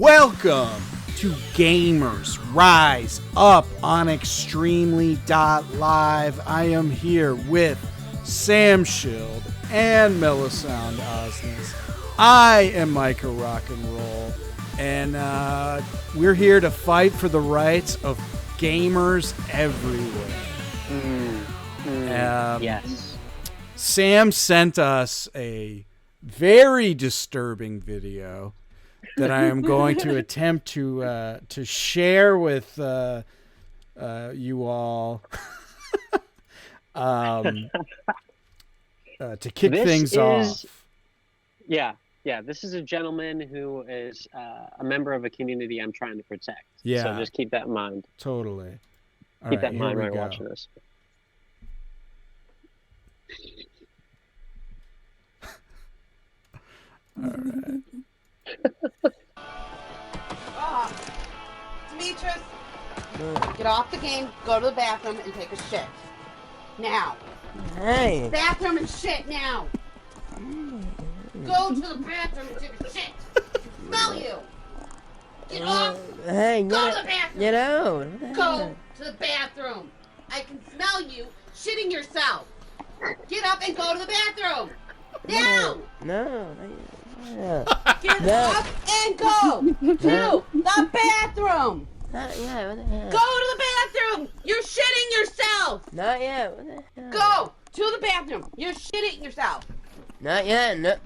Welcome to Gamers Rise Up on Extremely.live. I am here with Sam Schild and Melisande Osnes. I am Micah Rock and Roll, and we're here to fight for the rights of gamers everywhere. Yes. Sam sent us a very disturbing video that I am going to attempt to share with you all to kick things off. Yeah. This is a gentleman who is a member of a community I'm trying to protect. Yeah. So just keep that in mind. Totally. Keep that in mind when you're watching this. All right. Demetrius, get off the game, go to the bathroom, and take a shit. Now. Hey. Bathroom and shit now. Go to the bathroom and take a shit. Smell you. Get off. Hey, Go to the bathroom. Get out. Go to the bathroom. I can smell you shitting yourself. Get up and go to the bathroom. Now. No. Get up and go to the bathroom. Not yet. What the hell? Go to the bathroom. You're shitting yourself. Not yet. What the hell? Go to the bathroom. You're shitting yourself. Not yet. No.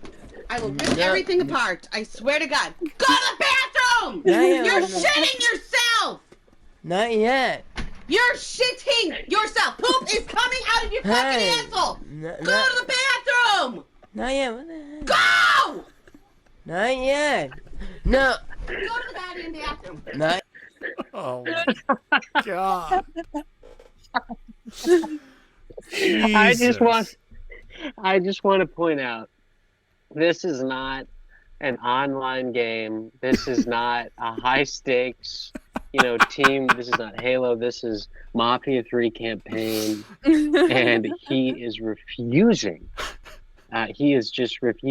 I will rip everything apart. I swear to God. Go to the bathroom. Not yet. You're shitting yourself. Not yet. You're shitting yourself. Poop is coming out of your fucking asshole. Go to the bathroom. Not yet. What the hell? Go. Not yet. No. Go to the goddamn bathroom. Not. Oh my God. I just want to point out, this is not an online game. This is not a high stakes, team. This is not Halo. This is Mafia 3 campaign, and he is refusing. He's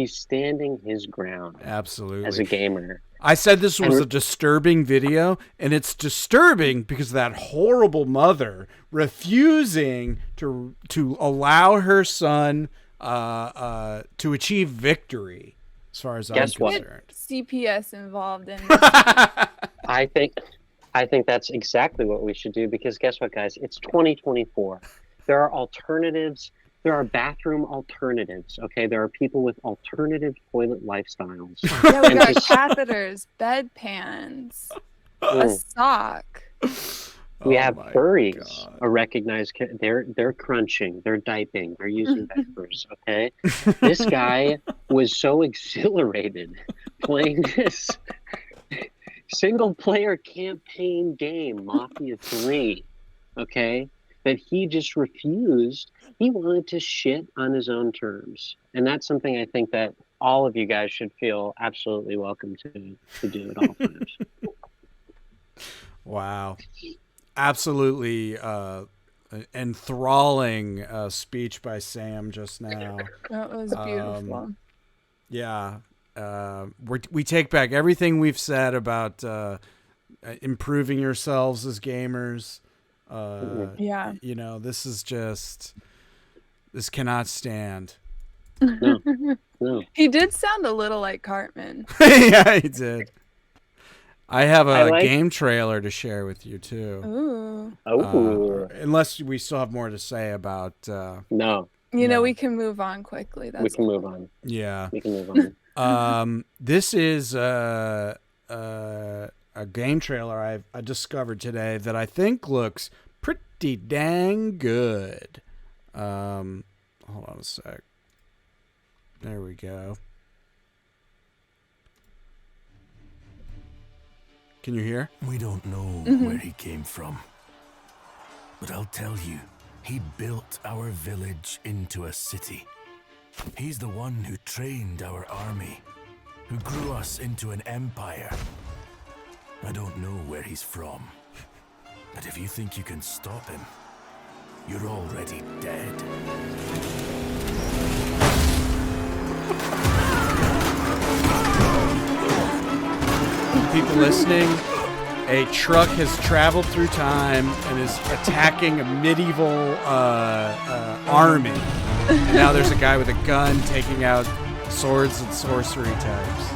standing his ground. Absolutely. As a gamer. I said this was a disturbing video, and it's disturbing because of that horrible mother refusing to allow her son to achieve victory, as far as I'm concerned. CPS involved in I think that's exactly what we should do, because guess what, guys? It's 2024. There are alternatives. There are bathroom alternatives, okay? There are people with alternative toilet lifestyles. Yeah, we got catheters, bedpans, a sock. We have furries, a recognized. They're crunching, they're diaping, they're using diapers. Okay, this guy was so exhilarated playing this single-player campaign game, Mafia 3. Okay, that he just refused. He wanted to shit on his own terms, and that's something I think that all of you guys should feel absolutely welcome to do at all times. Wow. Absolutely enthralling speech by Sam just now. That was beautiful. Yeah. We take back everything we've said about improving yourselves as gamers. Yeah. This cannot stand. No. He did sound a little like Cartman. Yeah, he did. I have a game trailer to share with you too. Ooh. Unless we still have more to say about. No. We can move on quickly. We can move on. Yeah. We can move on. This is a game trailer I discovered today that I think looks pretty dang good. Hold on a sec. There we go. Can you hear? We don't know where he came from, but I'll tell you, he built our village into a city. He's the one who trained our army, who grew us into an empire. I don't know where he's from, but if you think you can stop him, you're already dead. people listening, a truck has traveled through time and is attacking a medieval army. And now there's a guy with a gun taking out swords and sorcery types.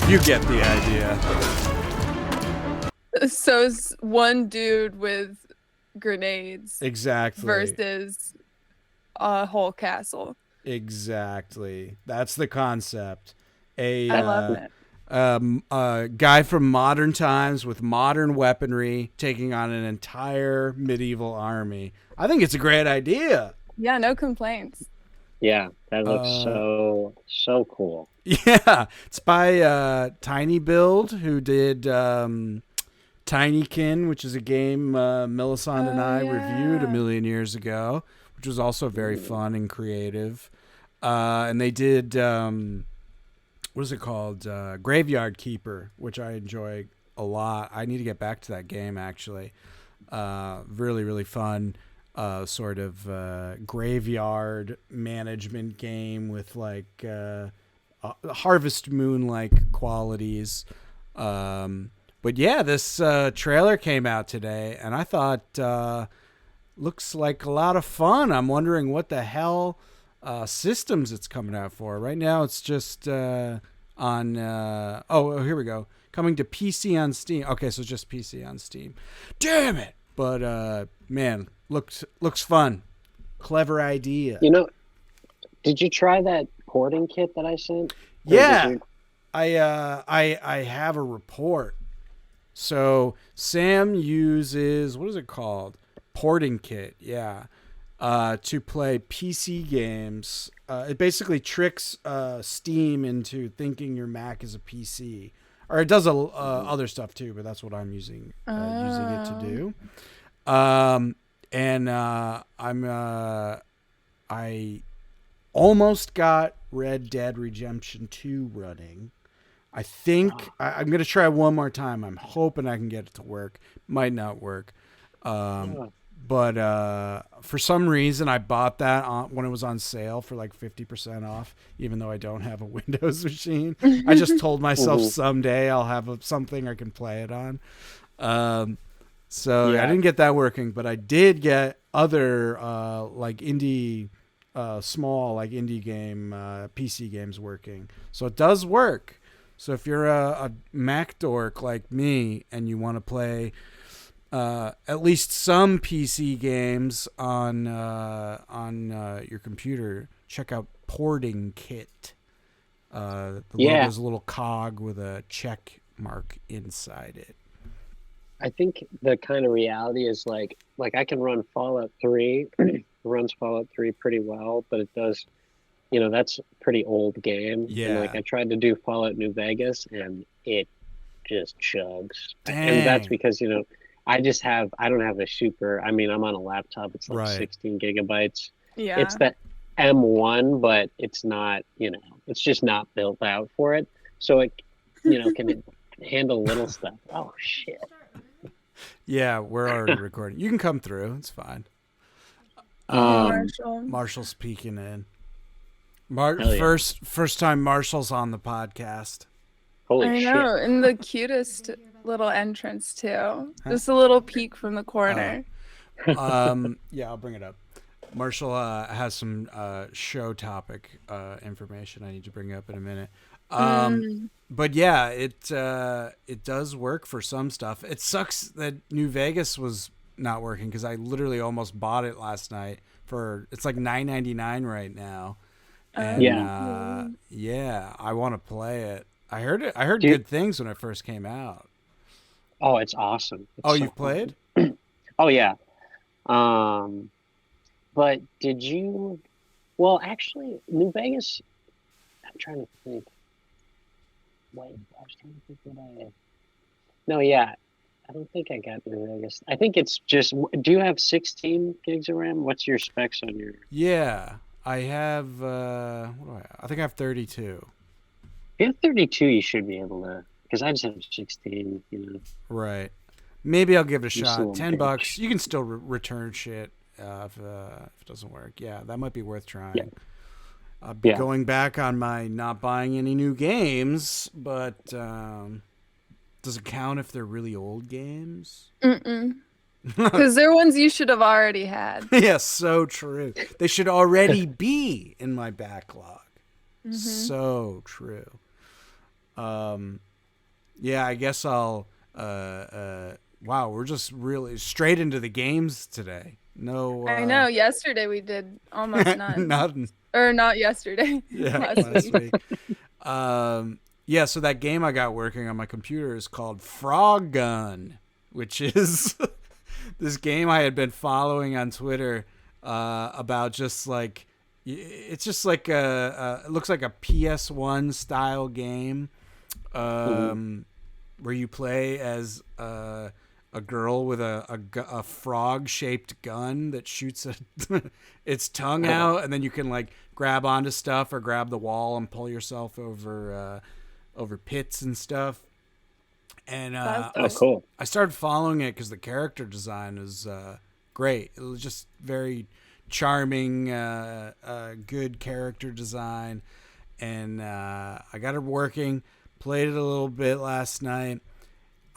You get the idea. So it's one dude with grenades Exactly. versus a whole castle. Exactly. That's the concept. I love it. A guy from modern times with modern weaponry taking on an entire medieval army. I think it's a great idea. Yeah, no complaints. Yeah, that looks so cool. Yeah, it's by Tiny Build, who did Tinykin, which is a game Melisande and I reviewed a million years ago, which was also very fun and creative. And they did, what is it called? Graveyard Keeper, which I enjoy a lot. I need to get back to that game, actually. Really, really fun. Sort of graveyard management game with like Harvest Moon like qualities. But yeah, this trailer came out today, and I thought looks like a lot of fun. I'm wondering what the hell systems it's coming out for. Right now, it's just on. Here we go. Coming to PC on Steam. Okay, so just PC on Steam. Damn it! But man, looks fun. Clever idea. You know, did you try that porting kit that I sent? Yeah, I have a report. So Sam uses, what is it called? Porting kit. Yeah, to play PC games. It basically tricks Steam into thinking your Mac is a PC. Or it does other stuff too, but that's what I'm using it to do. I almost got Red Dead Redemption 2 running. I think I'm going to try one more time. I'm hoping I can get it to work. Might not work. But for some reason, I bought that when it was on sale for like 50% off, even though I don't have a Windows machine. I just told myself someday I'll have something I can play it on. So I didn't get that working, but I did get other like indie, small like indie game PC games working. So it does work. So if you're a Mac dork like me and you want to play at least some PC games on your computer, check out Porting Kit. The logo is a little cog with a check mark inside it. I think the kind of reality is like I can run Fallout 3. It runs Fallout 3 pretty well, but it does, that's a pretty old game. Yeah. And like I tried to do Fallout New Vegas and it just chugs. Dang. And that's because, I don't have a super, I'm on a laptop. It's like 16 gigabytes. Yeah. It's the M1, but it's not, it's just not built out for it. So it, can handle little stuff. Oh, shit. Yeah, we're already recording. You can come through. It's fine. Marshall's peeking in. First time Marshall's on the podcast. Holy shit. I know, and the cutest little entrance too. Just a little peek from the corner. Yeah, I'll bring it up. Marshall has some show topic information I need to bring up in a minute. But yeah, it does work for some stuff. It sucks that New Vegas was not working because I literally almost bought it last night it's like $9.99 right now. And I want to play it. I heard good things when it first came out. Oh, it's awesome. You've played? Oh yeah. But did you? Well, actually, New Vegas. I'm trying to think. Wait, I was trying to think what I. No, yeah, I don't think I got New Vegas. I think it's just. Do you have 16 gigs of RAM? What's your specs on your? Yeah, I have. What do I have? I think I have 32. If you have 32, you should be able to. Because I just have 16. Right. maybe I'll give it a You shot. son of a $10. bitch. You can still return shit if it doesn't work. Yeah, that might be worth trying. Yeah. I'll be Yeah. going back on my not buying any new games, but does it count if they're really old games? Because they're ones you should have already had. Yes, so true. They should already be in my backlog. So true. Yeah, I guess I'll. Wow, we're just really straight into the games today. No, I know. Yesterday we did almost none. None. Or not yesterday. Yeah, last week. Yeah, so that game I got working on my computer is called Frog Gun, which is this game I had been following on Twitter about just like it's just like it looks like a PS1 style game where you play as a girl with a frog shaped gun that shoots its tongue out, and then you can like grab onto stuff or grab the wall and pull yourself over pits and stuff. And cool. I started following it because the character design is great. It was just very charming, good character design, and I got it working. Played it a little bit last night.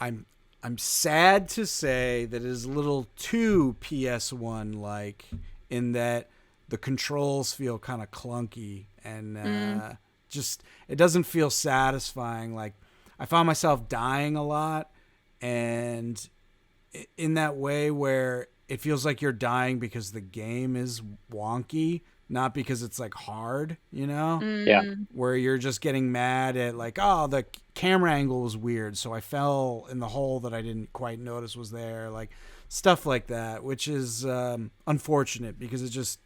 I'm sad to say that it is a little too PS1 like in that the controls feel kind of clunky and just it doesn't feel satisfying. Like I found myself dying a lot, and in that way where it feels like you're dying because the game is wonky, not because it's like hard, you know? Yeah. Where you're just getting mad at like, oh, the camera angle was weird, so I fell in the hole that I didn't quite notice was there, like stuff like that, which is unfortunate because it just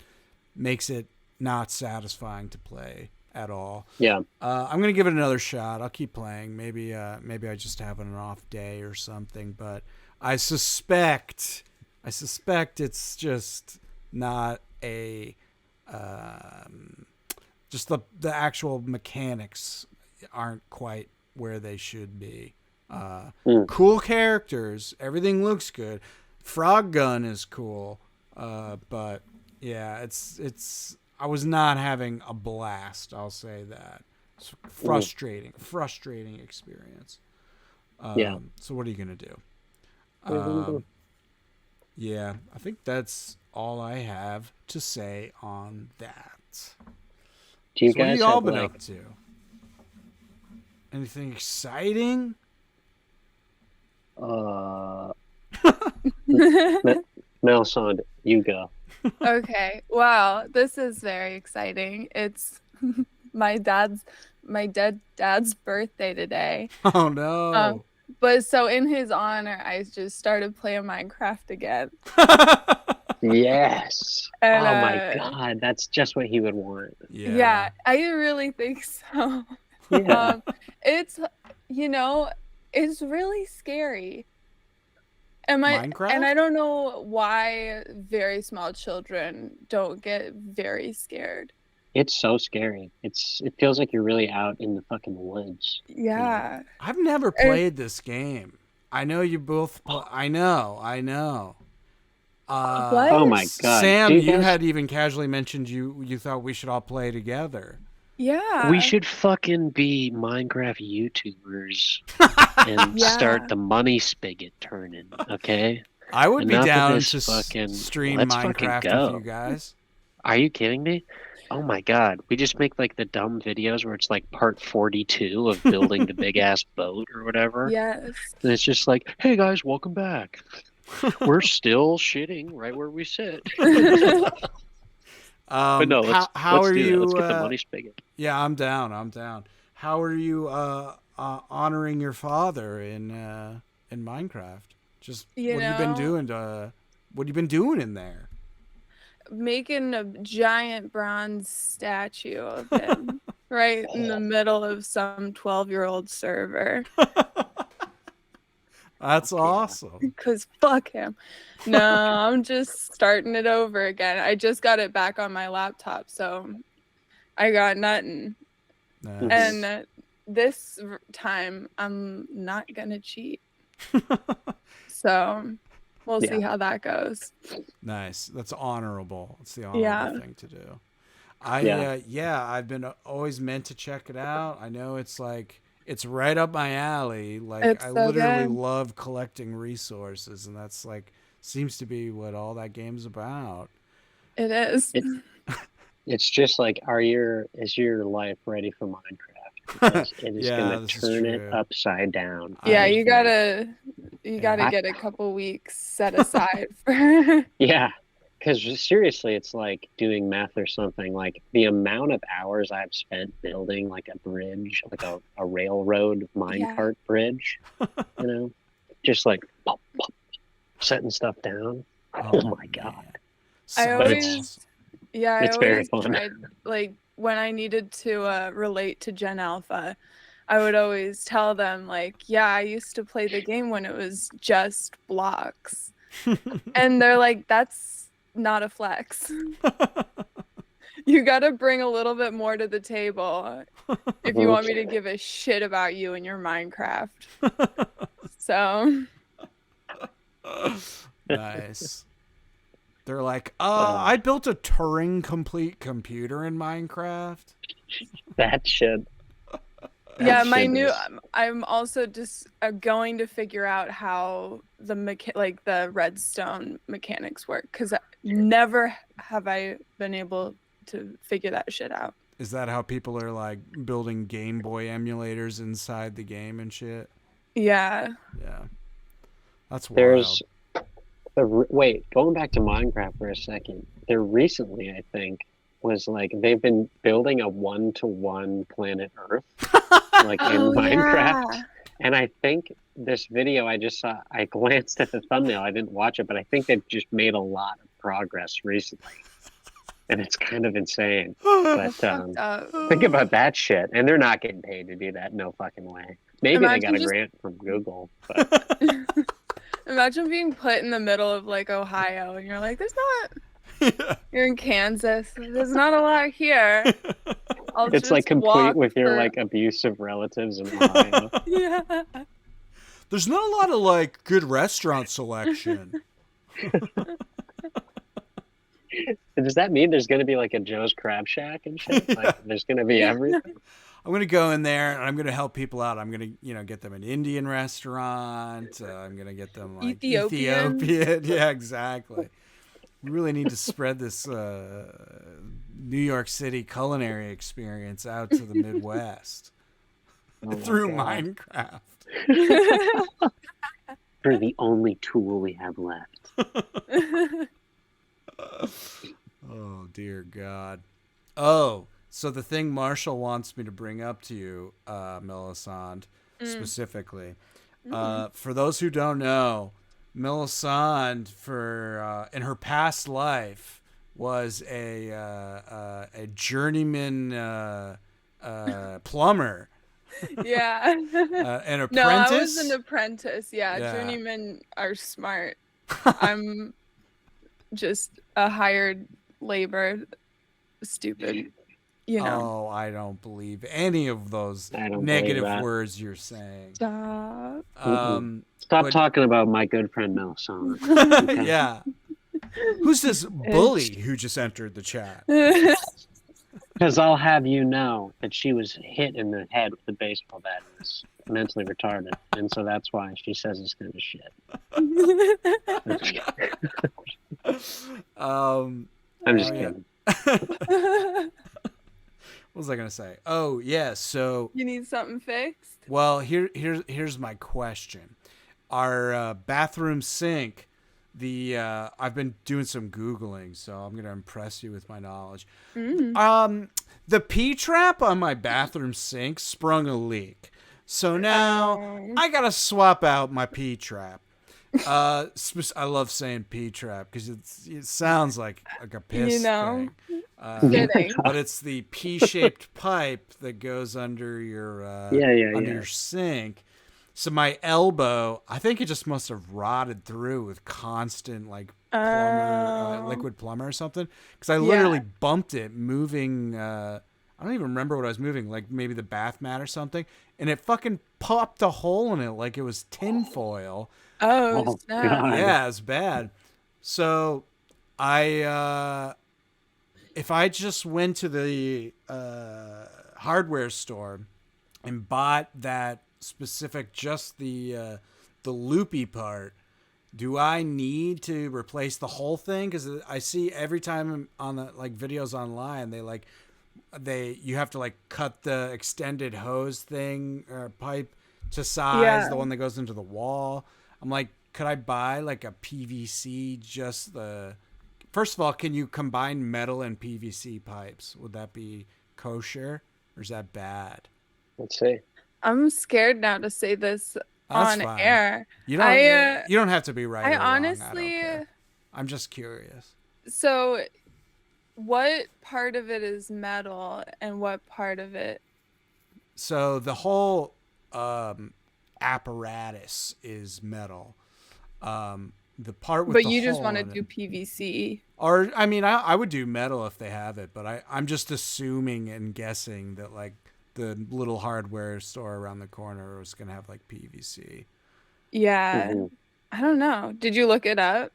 makes it not satisfying to play at all. Yeah. I'm gonna give it another shot. I'll keep playing. Maybe I just have an off day or something, but I suspect it's just not a just the actual mechanics aren't quite where they should be. Cool characters, everything looks good. Frog Gun is cool, but yeah, it's. I was not having a blast. I'll say that. It's frustrating experience. Yeah. So what are you gonna do? What are you gonna do? Yeah, I think that's all I have to say on that. Do you So what have guys you all have been like up to? Anything exciting? Melisande, you go. Okay. Wow, this is very exciting. It's my dead dad's birthday today. Oh no. But so in his honor, I just started playing Minecraft again. Yes. And, oh my god, that's just what he would want. Yeah, I really think so. Yeah. It's it's really scary. Minecraft? And I don't know why very small children don't get very scared. It's so scary. It feels like you're really out in the fucking woods. Yeah. I've never played this game. I know you both. I know. What? Oh my god, Sam, you had even casually mentioned you thought we should all play together. Yeah. We should fucking be Minecraft YouTubers and start the money spigot turning, okay? I would Enough be down of to this fucking, stream let's fucking Minecraft go. with you guys. Are you kidding me? Oh my god, we just make like the dumb videos where it's like part 42 of building the big ass boat or whatever. Yes. And it's just like, hey guys, welcome back. We're still shitting right where we sit. But no, let's do that. Let's get the money spigot. Yeah, I'm down. How are you honoring your father in Minecraft? Just what have you been doing what have you been doing in there? Making a giant bronze statue of him right in the middle of some 12-year-old server. That's awesome. Because fuck him. No, I'm just starting it over again. I just got it back on my laptop, so I got nothing. Nice. And this time, I'm not going to cheat. So we'll see Yeah. how that goes. Nice. That's honorable. It's the honorable Yeah. thing to do. I've been always meant to check it out. I know it's like it's right up my alley. Like It's I so literally good. love collecting resources, and that's like seems to be what all that game's about. It is. It, it's just like, is your life ready for Minecraft? Because it is Yeah, gonna this is turn it true. upside down. Yeah, I- Just you wait. gotta I- get a couple weeks set aside for Yeah, because seriously, it's like doing math or something. Like the amount of hours I've spent building like a bridge, like a railroad Yeah. minecart bridge, just like pop, pop, setting stuff down. Oh my God. man. I Sounds But it's awesome. I it's very always fun. tried, like when I needed to relate to Gen Alpha, I would always tell them like, yeah, I used to play the game when it was just blocks. And they're like, that's not a flex. You got to bring a little bit more to the table if you want me to give a shit about you in your Minecraft. So, Nice. They're like, I built a Turing complete computer in Minecraft. That shit. yeah, shit is- I'm also just going to figure out how the redstone mechanics work, because never have I been able to figure that shit out. Is that how people are like building Game Boy emulators inside the game and shit? Yeah. Yeah. That's wild. There's wait, going back to Minecraft for a second. There recently, I think, was like they've been building a 1-to-1 planet Earth, like in Oh, Minecraft. yeah. And I think this video I just saw, I glanced at the thumbnail. I didn't watch it, but I think they've just made a lot of progress recently. And it's kind of insane. But Fucked up. think about that shit. And they're not getting paid to do that. No fucking way. Maybe they got a grant from Google. But Imagine being put in the middle of like Ohio and you're like, you're in Kansas. There's not a lot here. I'll it's just like complete walk with your for- like abusive relatives in Ohio. Yeah. There's not a lot of like good restaurant selection. Does that mean there's going to be like a Joe's Crab Shack and shit? Like there's going to be everything? I'm gonna go in there and I'm gonna help people out. I'm gonna, get them an Indian restaurant. I'm gonna get them like Ethiopian. Yeah, exactly. We really need to spread this New York City culinary experience out to the Midwest Oh my through God. Minecraft. For the only tool we have left. Oh dear God. Oh, so the thing Marshall wants me to bring up to you, Melisande, specifically. For those who don't know, Melisande, in her past life, was a journeyman plumber. Yeah. An apprentice. No, I was an apprentice. Yeah. Yeah. Journeymen are smart. I'm just a hired labor. Stupid. Oh, I don't believe any of those I don't negative believe that. words you're saying. Stop. Stop but- talking about my good friend Melisande. Okay. Yeah. Who's this bully who just entered the chat? Because I'll have you know that she was hit in the head with a baseball bat and is mentally retarded. And so that's why she says this kind of shit. I'm just yeah. kidding. What was I gonna say? Oh yeah, so You need something fixed? well here's my question. Our bathroom sink, I've been doing some Googling, so I'm gonna impress you with my knowledge. The P trap on my bathroom sink sprung a leak. So now I gotta swap out my P trap. I love saying P trap because it sounds like a piss thing. Fitting. But it's the P-shaped pipe that goes under your your sink. So my elbow, I think it just must have rotted through with constant like liquid plumber or something. Because I literally bumped it moving. I don't even remember what I was moving, like maybe the bath mat or something, and it fucking popped a hole in it like it was tinfoil. Oh, Oh, snap. God. Yeah, it's bad. So if I just went to the hardware store and bought that specific, just the loopy part, do I need to replace the whole thing? Because I see every time on the like videos online, you have to like cut the extended hose thing or pipe to size, Yeah. the one that goes into the wall. I'm like, could I buy like a PVC, just the... First of all, can you combine metal and PVC pipes? Would that be kosher or is that bad? Let's see. I'm scared now to say this That's on fine. air. You don't have to be right I or wrong. honestly, I don't care. I'm just curious. so what part of it is metal and what part of it? So the whole apparatus is metal. The part with But the you just hole want to in do it- PVC. Or I mean, I would do metal if they have it, but I'm just assuming and guessing that like the little hardware store around the corner was gonna have like PVC. Yeah. Mhm. I don't know. Did you look it up?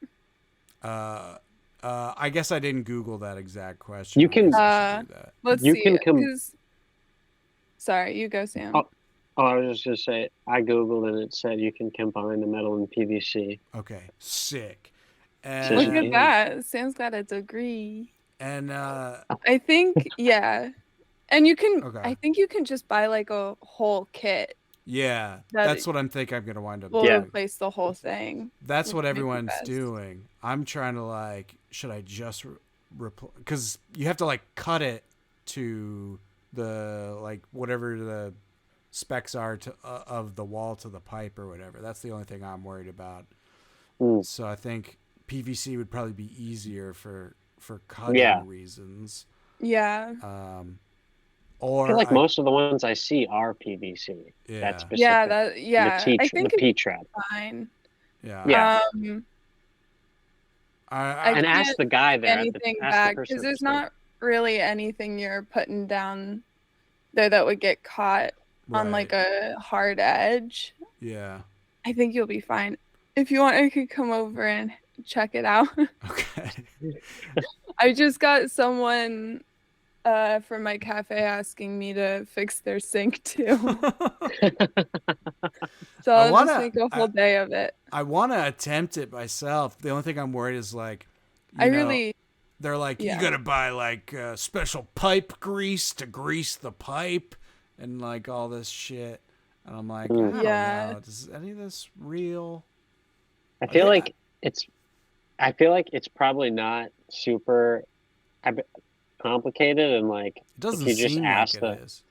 I guess I didn't Google that exact question. You can- I guess I should do that. Let's You see. can 'Cause- Sorry, you go, Sam. Oh. Oh, I was just gonna say, I googled and it said you can combine the metal and PVC. Okay, sick. Look Yeah. at that. Sam's got a degree. And I think, yeah. And you can, Okay. I think you can just buy like a whole kit. yeah, That that's what I'm thinking I'm gonna wind up will doing. replace the whole thing. That's which what might be everyone's best. doing. I'm trying to like, should I just because you have to like cut it to the like whatever the specs are to of the wall to the pipe or whatever. That's the only thing I'm worried about. Mm. So I think PVC would probably be easier for cutting Yeah. reasons. Yeah. Or I feel like most of the ones I see are PVC. Yeah. That's specific. Yeah, that, yeah. The I think the it's P-trap. fine. yeah. Yeah. I And ask can't the guy there. anything ask the back person because at there's the store. not really anything you're putting down there that would get caught on like a hard edge. Yeah. I think you'll be fine. If you want, I could come over and check it out. Okay. I just got someone from my cafe asking me to fix their sink too. So I I'll wanna- just make a whole day of it. I want to attempt it myself. The only thing I'm worried is like, they're like, yeah. you got to buy like special pipe grease to grease the pipe and like all this shit. And I'm like, I don't Yeah. know. Is any of this real? I feel Yeah. like it's probably not super complicated and like It doesn't you just seem like ask it the is.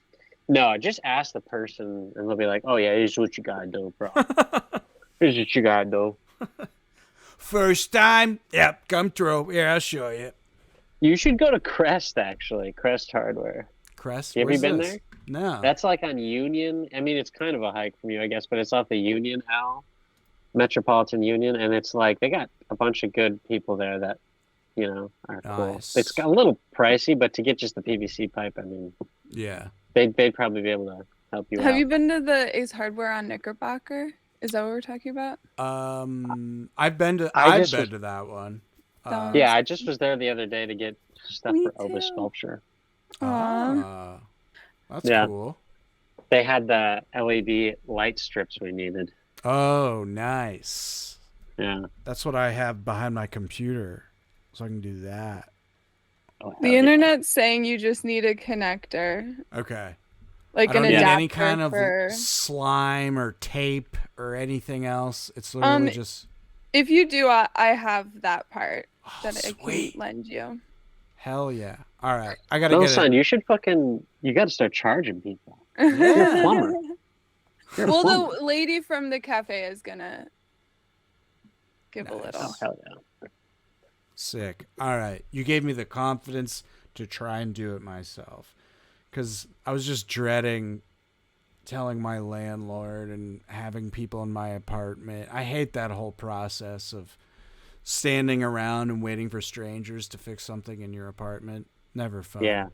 no, just ask the person and they'll be like, oh yeah, here's what you gotta do, bro. Here's what you gotta do. First time? Yep, come through. Here, I'll show you. You should go to Crest actually, Crest Hardware. Crest? Have you Where's been this? there? No. That's like on Union. I mean, it's kind of a hike from you, I guess, but it's off the Union Metropolitan Union, and it's like they got a bunch of good people there that, are cool. Nice. It's a little pricey, but to get just the PVC pipe, I mean, Yeah. they'd probably be able to help you Have out. you been to the Ace Hardware on Knickerbocker? Is that what we're talking about? I've been to that one. Yeah, I just was there the other day to get stuff Me for Oba too. sculpture. Aw. That's Yeah. cool. They had the LED light strips we needed. Oh, nice. Yeah. That's what I have behind my computer, so I can do that. Oh, hell The yeah. internet's saying you just need a connector, Okay. like I don't an need adapter any kind of for. slime or tape or anything else. It's literally just. If you do, I have that part that I sweet. can lend you. Hell yeah! All right, I gotta No, get son, it. you should you gotta start charging people. You're a plumber. You're a Well, plumber. the lady from the cafe is gonna give a Nice. little. Oh, hell yeah. Sick. All right, you gave me the confidence to try and do it myself, because I was just dreading telling my landlord and having people in my apartment. I hate that whole process of standing around and waiting for strangers to fix something in your apartment. Never fun. Yeah.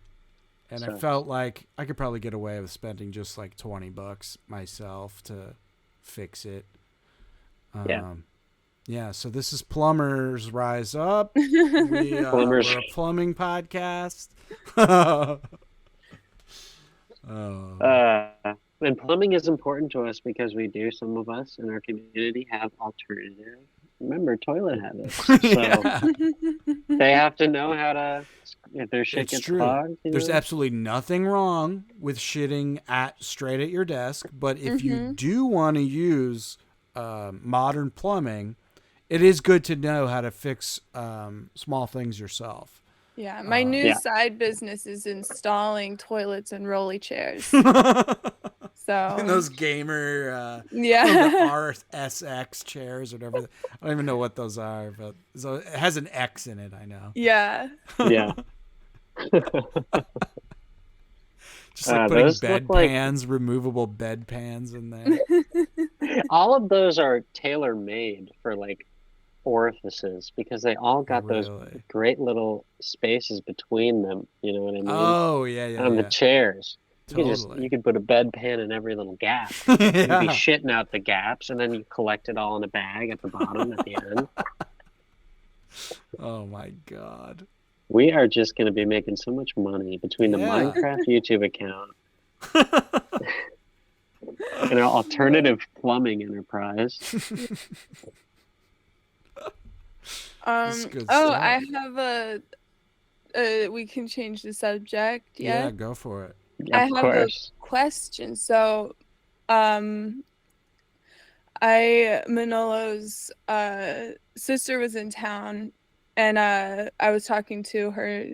And So. I felt like I could probably get away with spending just like $20 myself to fix it. Yeah. Yeah, so this is Plumbers Rise Up. Plumbers. We're a plumbing podcast. Oh. And plumbing is important to us because some of us in our community have alternative, remember, toilet habits. So Yeah, they have to know how to, if their shit it's gets true. clogged, There's absolutely nothing wrong with shitting straight at your desk, but if you do want to use modern plumbing, it is good to know how to fix small things yourself. Yeah, my new Yeah. side business is installing toilets and rolly chairs. So And those gamer the yeah. RSX chairs or whatever. I don't even know what those are, but so it has an X in it, I know. Yeah. Yeah. Just like putting Those look like bedpans, removable bedpans in there. all of those are tailor made for like orifices because they all got those Really? great little spaces between them. You know what I mean? Oh, yeah, On the chairs. Totally. You could put a bedpan in every little gap. You'd be Yeah. shitting out the gaps, and then you collect it all in a bag at the bottom at the end. Oh my God. We are just going to be making so much money between the Yeah. Minecraft YouTube account and our alternative plumbing enterprise. That's good Oh, stuff. I have we can change the subject. Yeah, Yeah. go for it. I Of have course. a question. So, Manolo's sister was in town, and I was talking to her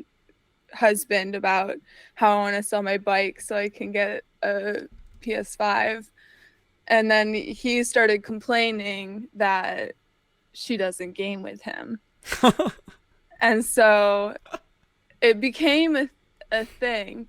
husband about how I want to sell my bike so I can get a PS5. And then he started complaining that she doesn't game with him. And so it became a thing.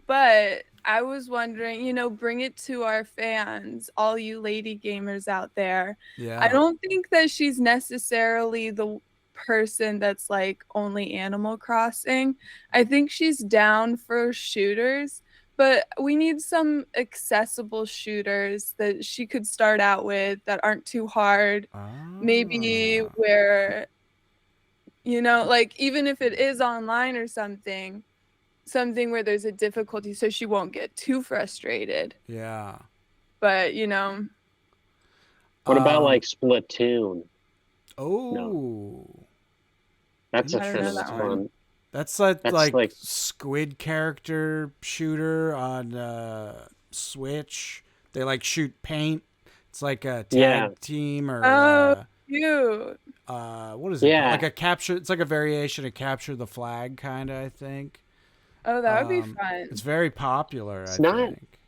But I was wondering, bring it to our fans, all you lady gamers out there. Yeah. I don't think that she's necessarily the person that's like only Animal Crossing. I think she's down for shooters, but we need some accessible shooters that she could start out with that aren't too hard. Maybe where, like even if it is online or something where there's a difficulty so she won't get too frustrated. Yeah. But, What about like Splatoon? Oh. That's a I don't know that fun. one. That's That's like squid character shooter on Switch. They like shoot paint. It's like a tag team or cute. what is it? Yeah. Like a capture. It's like a variation of capture the flag, kind of. I think. Oh, that would be fun. It's very popular. It's I not. think.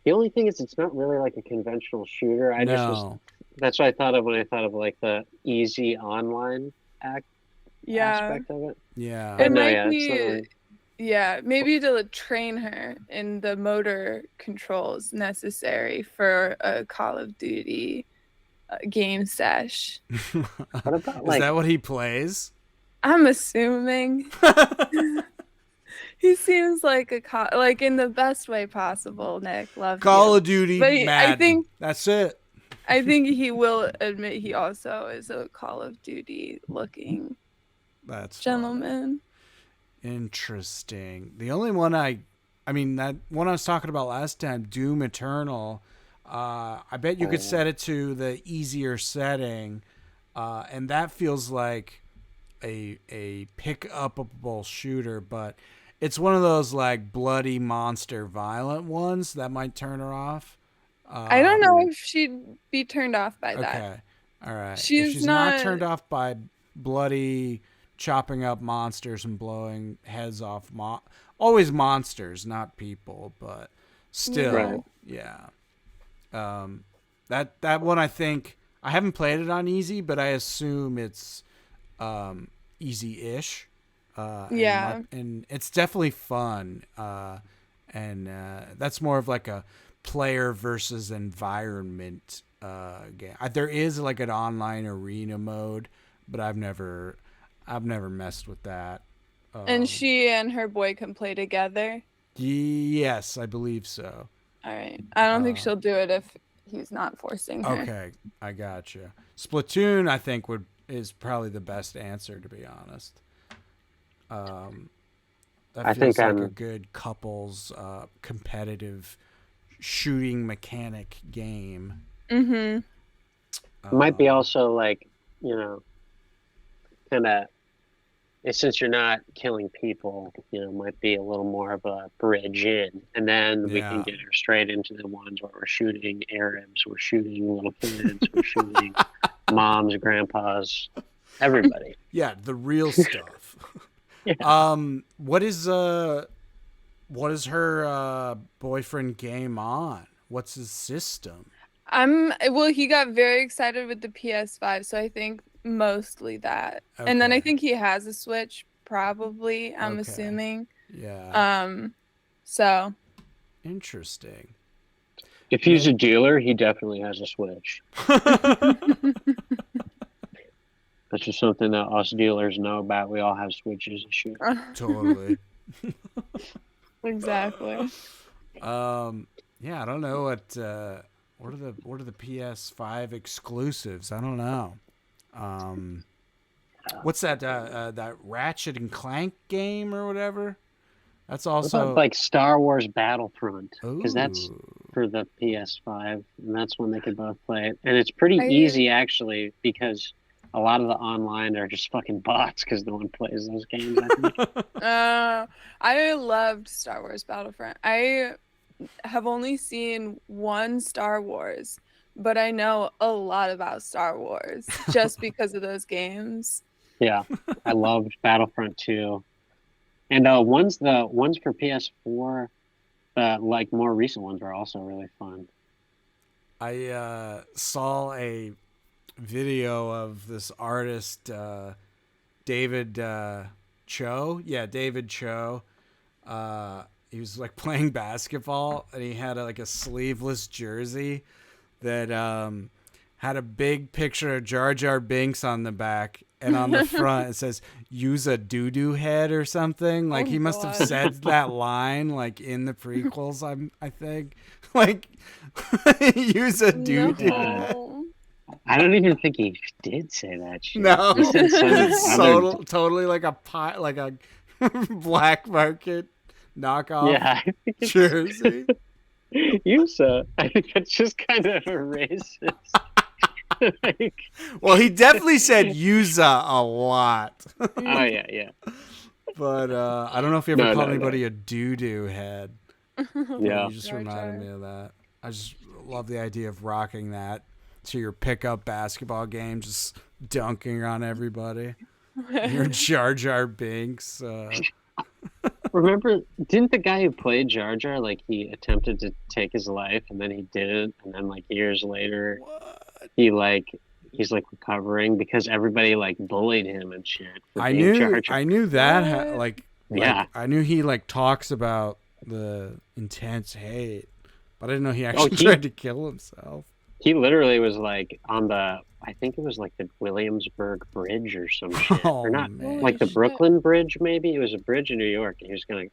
The only thing is, it's not really like a conventional shooter. That's what I thought of when I thought of like the easy online aspect of it. Yeah. It No, might yeah, be, maybe to train her in the motor controls necessary for a Call of Duty game sesh. What about Is like that what he plays? I'm assuming. He seems like like in the best way possible, Nick. Love Call you. of Duty, But Madden. I think That's it. I think he will admit he also is a Call of Duty looking That's gentleman. Interesting. The only one that one I was talking about last time, Doom Eternal. I bet you could set it to the easier setting, and that feels like a pick-upable shooter, but it's one of those like bloody monster violent ones that might turn her off. I don't know if she'd be turned off by that. Okay. All right. If She's she's not turned off by bloody chopping up monsters and blowing heads off. Always monsters, not people, but still, Right. yeah. That one, I think I haven't played it on easy, but I assume it's easy-ish. And it's definitely fun. And that's more of like a player versus environment game. There is like an online arena mode, but I've never messed with that. And she and her boy can play together. Yes, I believe so. All right. I don't think she'll do it if he's not forcing her. Okay, I gotcha. Splatoon, I think is probably the best answer, to be honest. That I feels think like I'm- a good couples competitive shooting mechanic game. Mm-hmm. It might be also like, kind of, since you're not killing people, might be a little more of a bridge in. And then we can Yeah. get her straight into the ones where we're shooting Arabs, we're shooting little kids, we're shooting moms, grandpas, everybody. Yeah, the real stuff. Yeah. What is her boyfriend game on? What's his system? Well, he got very excited with the PS5, so I think mostly that. And then I Okay. think he has a Switch, probably, I'm Okay. assuming. Yeah. So Interesting. If he's a dealer, he definitely has a Switch. That's just something that us dealers know about. We all have Switches and shit. Totally. exactly. Yeah, I don't know what are the PS5 exclusives? I don't know. What's that that Ratchet and Clank game or whatever? That's What also about, like Star Wars Battlefront, because that's Ooh. for the PS5, and that's when they could both play it. And it's pretty easy actually, because a lot of the online are just fucking bots, because no one plays those games. I think. I loved Star Wars Battlefront. I have only seen one Star Wars, but I know a lot about Star Wars just because of those games. Yeah, I loved Battlefront 2, and the ones for PS4, like more recent ones are also really fun. I saw a video of this artist David Cho. Yeah, David Cho. He was like playing basketball, and he had like a sleeveless jersey that had a big picture of Jar Jar Binks on the back, and on the front it says "Use a doo-doo head" or something. Like he must have said that line like in the prequels. I think like use a doo-doo. No. I don't even think he did say that shit. No, He said some it's other- totally like a black market knockoff Yeah, I think it's jersey. Yusa. I think that's just kind of a racist. Like, Well, he definitely said "Yuza" a lot, oh yeah. but I don't know if he ever No, called no, anybody a doo-doo head. Yeah. You just Jar reminded Jar. me of that. I just love the idea of rocking that to your pickup basketball game, just dunking on everybody. Your Jar Jar Binks. Remember, didn't the guy who played Jar Jar, like, he attempted to take his life and then he didn't, and then like years later he's like recovering because everybody like bullied him and shit for I being knew Jar Jar. I knew that What? like Yeah. I knew he like talks about the intense hate, but I didn't know he actually he- tried to kill himself. He literally was like on the, I think it was like the Williamsburg Bridge or some shit. Oh, Or not, man. like the Holy shit. Brooklyn Bridge maybe? It was a bridge in New York. And he was going to,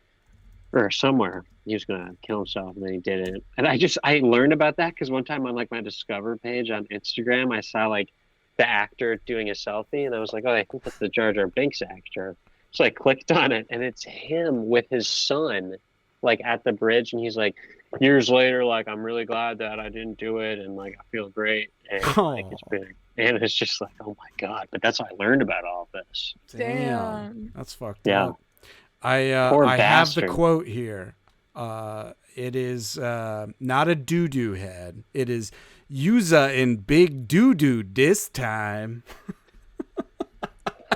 or somewhere, he was going to kill himself and then he didn't. And I learned about that because one time on like my Discover page on Instagram, I saw like the actor doing a selfie and I was like, oh, I think that's the Jar Jar Binks actor. So I clicked on it and it's him with his son like at the bridge and he's like, years later, like, I'm really glad that I didn't do it, and like, I feel great, and like, it's been, and it's just like, oh my god! But that's how I learned about all this. Damn. That's fucked Yeah. up. I Poor I have the bastard. quote here. It is not a doo-doo head. It is Yuza in big doo-doo this time.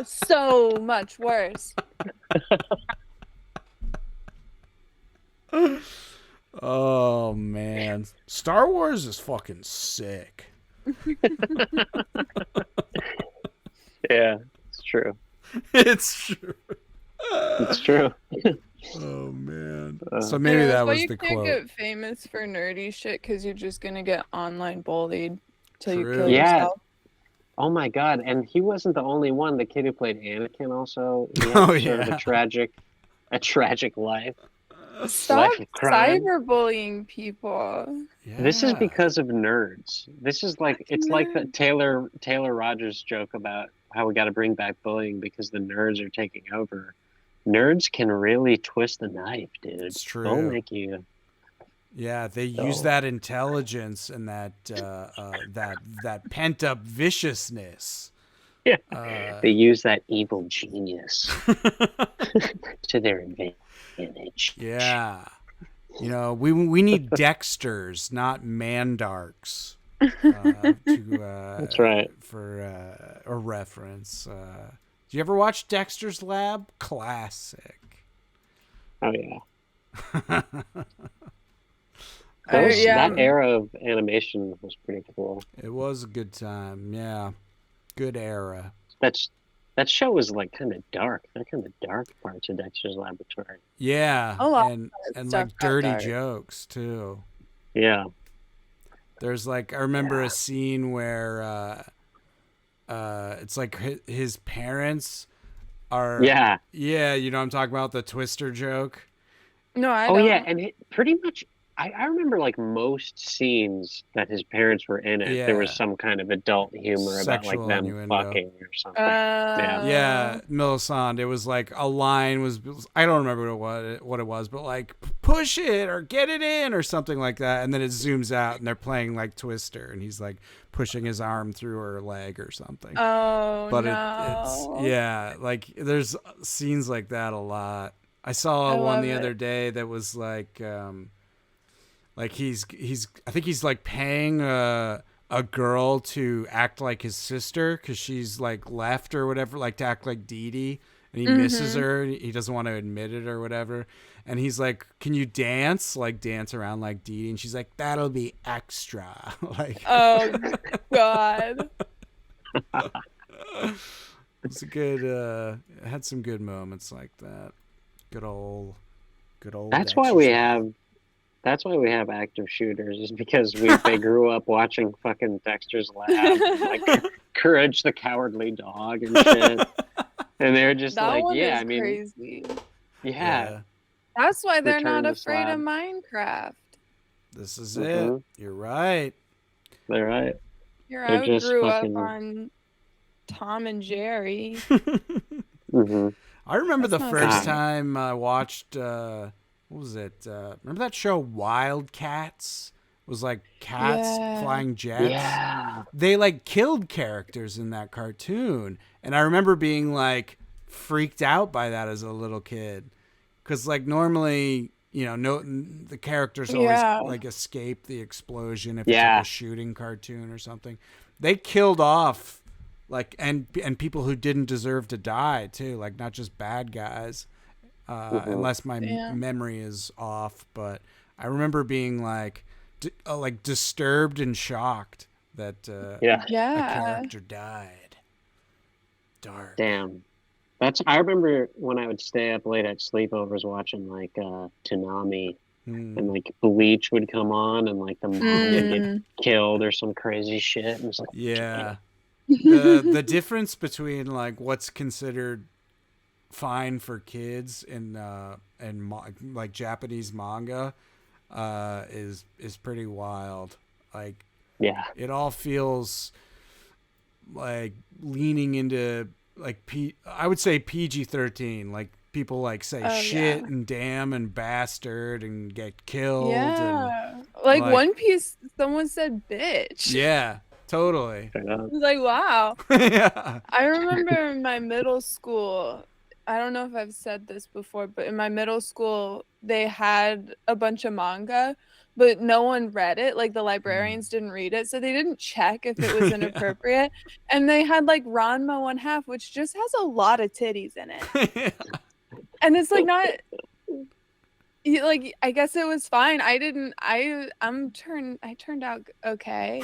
So much worse. Oh man, Star Wars is fucking sick. Yeah, it's true. It's true. It's true. Oh man. Uh, So maybe Yeah, that that's why was you the can't quote. get famous for nerdy shit because you're just gonna get online bullied till you True. kill Yeah. yourself. Oh my god! And he wasn't the only one. The kid who played Anakin also. He had Oh, sort of yeah. a tragic life. Stop Life of crime. cyberbullying people. Yeah. This is because of nerds. This is like it's like the Nerds. Taylor Rogers joke about how we got to bring back bullying because the nerds are taking over. Nerds can really twist the knife, dude. It's true. They'll make you. Yeah, they use that intelligence and that pent up viciousness. Yeah, they use that evil genius to their advantage. Yeah. You know, we need Dexters, not Mandarks. That's right. For a reference. Did you ever watch Dexter's Lab? Classic. Oh yeah. Yeah. That era of animation was pretty cool. It was a good time. Yeah. Good era. That show was like kind of dark. They're kind of dark parts of Dexter's Laboratory. Yeah. A lot and stuff like got dirty dark. jokes too. Yeah. There's like I remember a scene where it's like his parents are Yeah. you know what I'm talking about, the Twister joke. No, I Oh don't. yeah, and pretty much I remember like most scenes that his parents were in it, there was Yeah. some kind of adult humor about like Sexual them innuendo. fucking or something. Yeah, Millicent. It was like a line was I don't remember what it was, but like push it or get it in or something like that, and then it zooms out and they're playing like Twister, and he's like pushing his arm through her leg or something. Oh But no. it's like there's scenes like that a lot. I saw I one love the it. other day that was like he's I think he's like paying a girl to act like his sister because she's like left or whatever, like to act like Dee Dee, and he misses her. He doesn't want to admit it or whatever. And he's like, "Can you dance? Like dance around like Dee Dee?" And she's like, "That'll be extra." Like, Oh God. it's a good. It had some good moments like that. Good old. That's why we have active shooters, is because they grew up watching fucking Dexter's Lab, like Courage the Cowardly Dog and shit. And they're just That like, one yeah, is I mean, crazy. yeah. That's why they're Return not to afraid of Slab. Minecraft. This is Mhm. it. You're right. They're right. Here, They're I just grew fucking- up on Tom and Jerry. Hmm. I remember That's the not first bad. time I watched what was it? Remember that show Wildcats? It was like cats Yeah. flying jets. Yeah. They like killed characters in that cartoon, and I remember being like freaked out by that as a little kid, because like normally, you know, the characters always Yeah. like escape the explosion if it's Yeah. like a shooting cartoon or something. They killed off like and people who didn't deserve to die too, like not just bad guys, unless my Yeah. memory is off. But I remember being like disturbed and shocked that Yeah. a Yeah. character died. Dark. Damn. I remember when I would stay up late at sleepovers watching like Toonami, and like Bleach would come on and like the mom would get killed or some crazy shit. And it's like, Yeah. The difference between like what's considered fine for kids in like Japanese manga is pretty wild. Like yeah. it all feels like leaning into like I would say PG-13. Like people like say shit and damn and bastard and get killed. Yeah. And, like like- One Piece, someone said bitch. yeah, totally. Straight up. I was like, wow. Yeah. I remember in my middle school, I don't know if I've said this before, but in my middle school, they had a bunch of manga, but no one read it. Like the librarians didn't read it, so they didn't check if it was inappropriate. And they had like Ranma 1/2, which just has a lot of titties in it. And it's like not like, I guess it was fine. I turned out okay,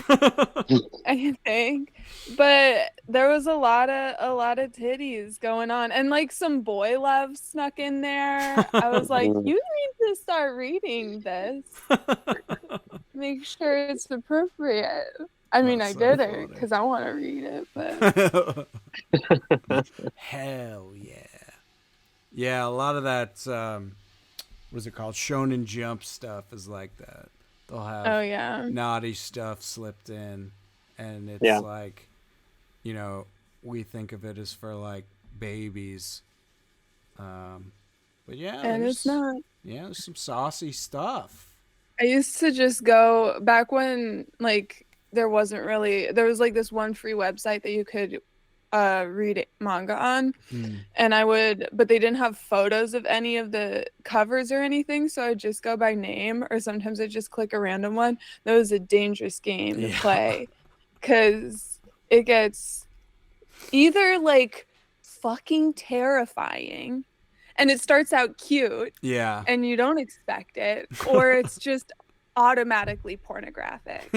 I think. But there was a lot of titties going on, and like some boy love snuck in there. I was like, you need to start reading this. Make sure it's appropriate. I mean, That's I so did it funny. because I want to read it, but Hell yeah. Yeah, a lot of that what's it called? Shonen Jump stuff is like that. They'll have Oh yeah. naughty stuff slipped in, and it's Yeah. like, you know, we think of it as for like babies. But yeah, And it's not. there's some saucy stuff. I used to just go back when like there wasn't really there was like this one free website that you could read manga on, and but they didn't have photos of any of the covers or anything, so I'd just go by name, or sometimes I'd just click a random one. That was a dangerous game to play, because it gets either like fucking terrifying, and it starts out cute, Yeah. and you don't expect it, or it's just automatically pornographic.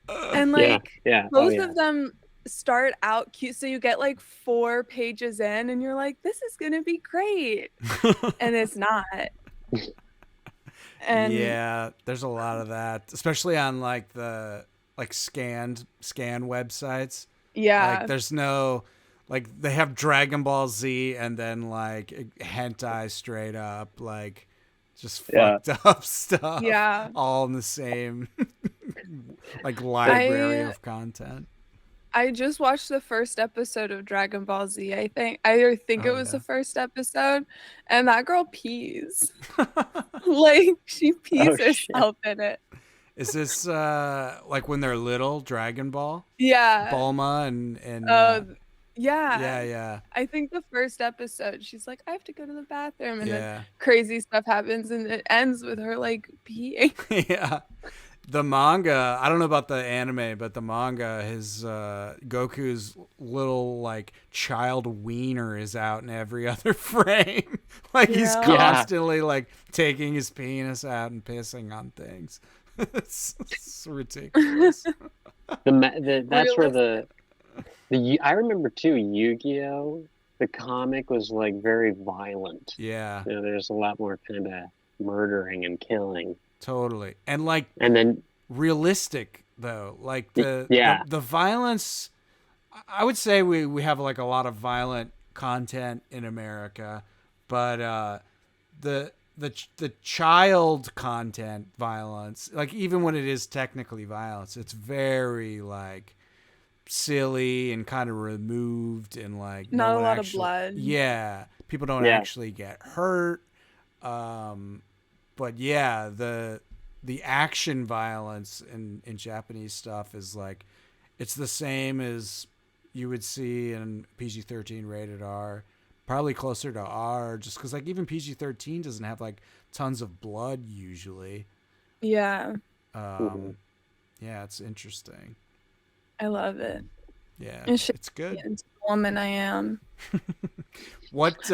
And like both of them start out cute, so you get like 4 pages in and you're like, this is gonna be great, and it's not. And yeah, there's a lot of that, especially on like the scan websites. Yeah. Like there's no, like they have Dragon Ball Z and then like hentai straight up, like just fucked up stuff. Yeah. All in the same like library of content. I just watched the first episode of Dragon Ball Z, I think. I think it was the first episode, and that girl pees. Like she pees herself in it. Is this like when they're little, Dragon Ball? Yeah. Bulma and yeah. Yeah. I think the first episode, she's like, I have to go to the bathroom, and then Yeah. crazy stuff happens, and it ends with her like peeing. Yeah. The manga, I don't know about the anime, but the manga, his Goku's little like child wiener is out in every other frame. Like he's constantly like taking his penis out and pissing on things. It's ridiculous. That's where the I remember too, Yu-Gi-Oh! The comic was like very violent. Yeah. You know, there's a lot more kind of murdering and killing. Totally. And then realistic though. Like the violence, I would say we have like a lot of violent content in America, but the child content violence, like even when it is technically violence, it's very like silly and kind of removed, and like not a lot of blood. Yeah. People don't actually get hurt. But yeah, the action violence in Japanese stuff is like, it's the same as you would see in PG-13 rated R, probably closer to R, just because like even PG-13 doesn't have like tons of blood usually. Yeah. Yeah, it's interesting. I love it. Yeah, it's good. The woman I am. What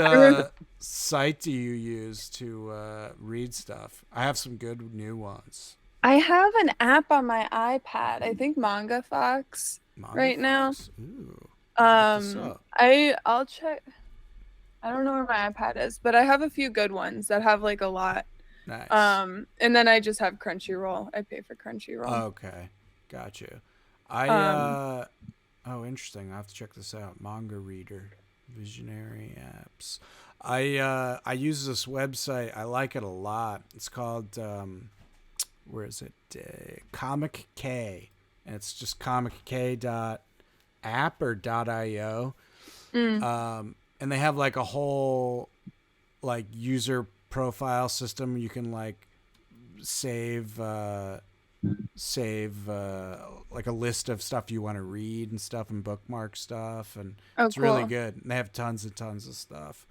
site do you use to read stuff? I have some good new ones. I have an app on my iPad. I think Manga Fox right now. Ooh. I'll check. I don't know where my iPad is, but I have a few good ones that have like a lot. Nice. And then I just have Crunchyroll. I pay for Crunchyroll. Okay, got you. Oh, interesting. I have to check this out. Manga Reader, Visionary Apps. I use this website. I like it a lot. It's called where is it? Comic K, and it's just comick.app or .io. And they have like a whole like user profile system. You can like save like a list of stuff you want to read and stuff, and bookmark stuff, and it's cool. really good. And they have tons and tons of stuff,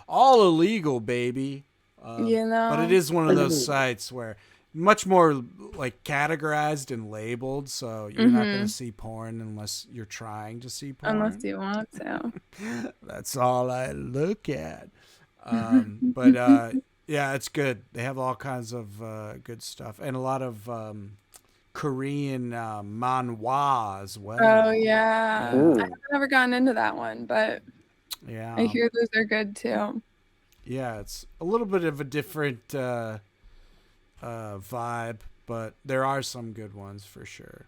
all illegal, baby. But it is one of those sites where much more like categorized and labeled, so you're not going to see porn unless you're trying to see porn. Unless you want to. That's all I look at. But yeah, it's good. They have all kinds of good stuff, and a lot of Korean manhwa as well. Oh yeah. I've never gotten into that one, but yeah, I hear those are good too. Yeah, it's a little bit of a different vibe, but there are some good ones for sure.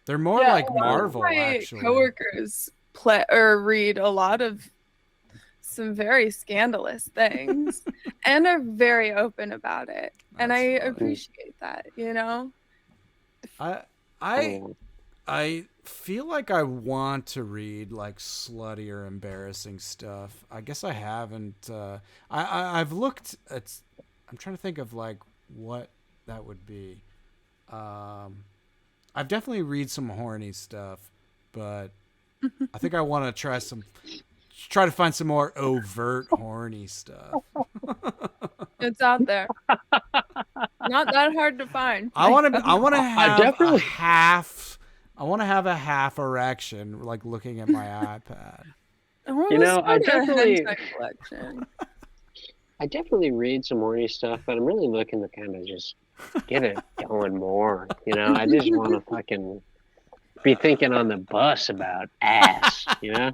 They're more like Marvel, my actually. Coworkers play or read a lot of some very scandalous things and are very open about it. And I That's funny. appreciate that, you know? I feel like I want to read like slutty or embarrassing stuff. I guess I haven't. I've looked at. I'm trying to think of like what that would be. I've definitely read some horny stuff, but I think I want to try to find some more overt horny stuff. It's out there. Not that hard to find. I want to have definitely- a half. I want to have a half erection, like looking at my iPad. You know, I definitely read some horny stuff, but I'm really looking to kind of just get it going more. You know, I just want to fucking be thinking on the bus about ass. You know,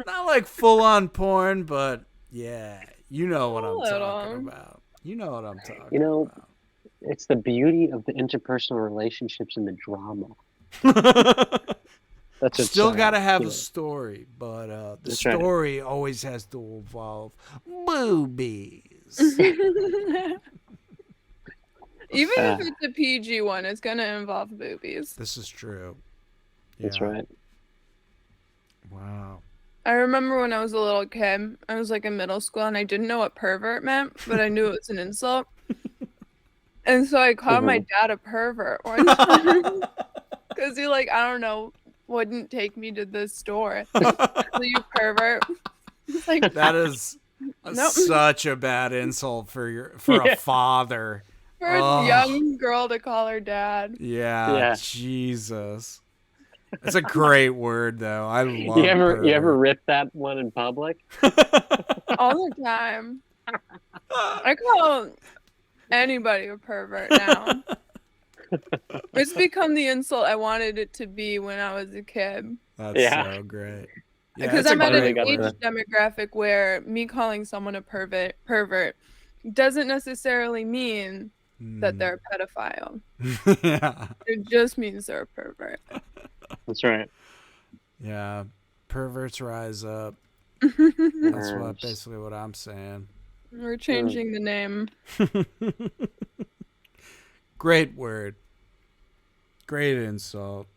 Not like full on porn, but yeah, you know what I'm Little. talking about. You know what I'm talking You know, about. it's the beauty of the interpersonal relationships and the drama. That's what's, Still got to have you a know. story, but the That's right. story always has to involve boobies. Even if it's a PG one, it's going to involve boobies. This is true. That's Yeah. right. Wow. I remember when I was a little kid, I was like in middle school and I didn't know what pervert meant, but I knew it was an insult. And so I called my dad a pervert one time because he, like, I don't know, wouldn't take me to the store. So you pervert. It's like, That is Nope. such a bad insult for a father. for a young girl to call her dad. Yeah, Jesus. That's a great word, though. I love. You ever pervert. rip that one in public? All the time. I call anybody a pervert now. It's become the insult I wanted it to be when I was a kid. That's Yeah. so great. Yeah, Because it's a I'm at an great age word. demographic where me calling someone a pervert doesn't necessarily mean that they're a pedophile. Yeah. It just means they're a pervert. That's right. Yeah. Perverts rise up. We're That's basically what I'm saying. changing the name. Great word. Great insult.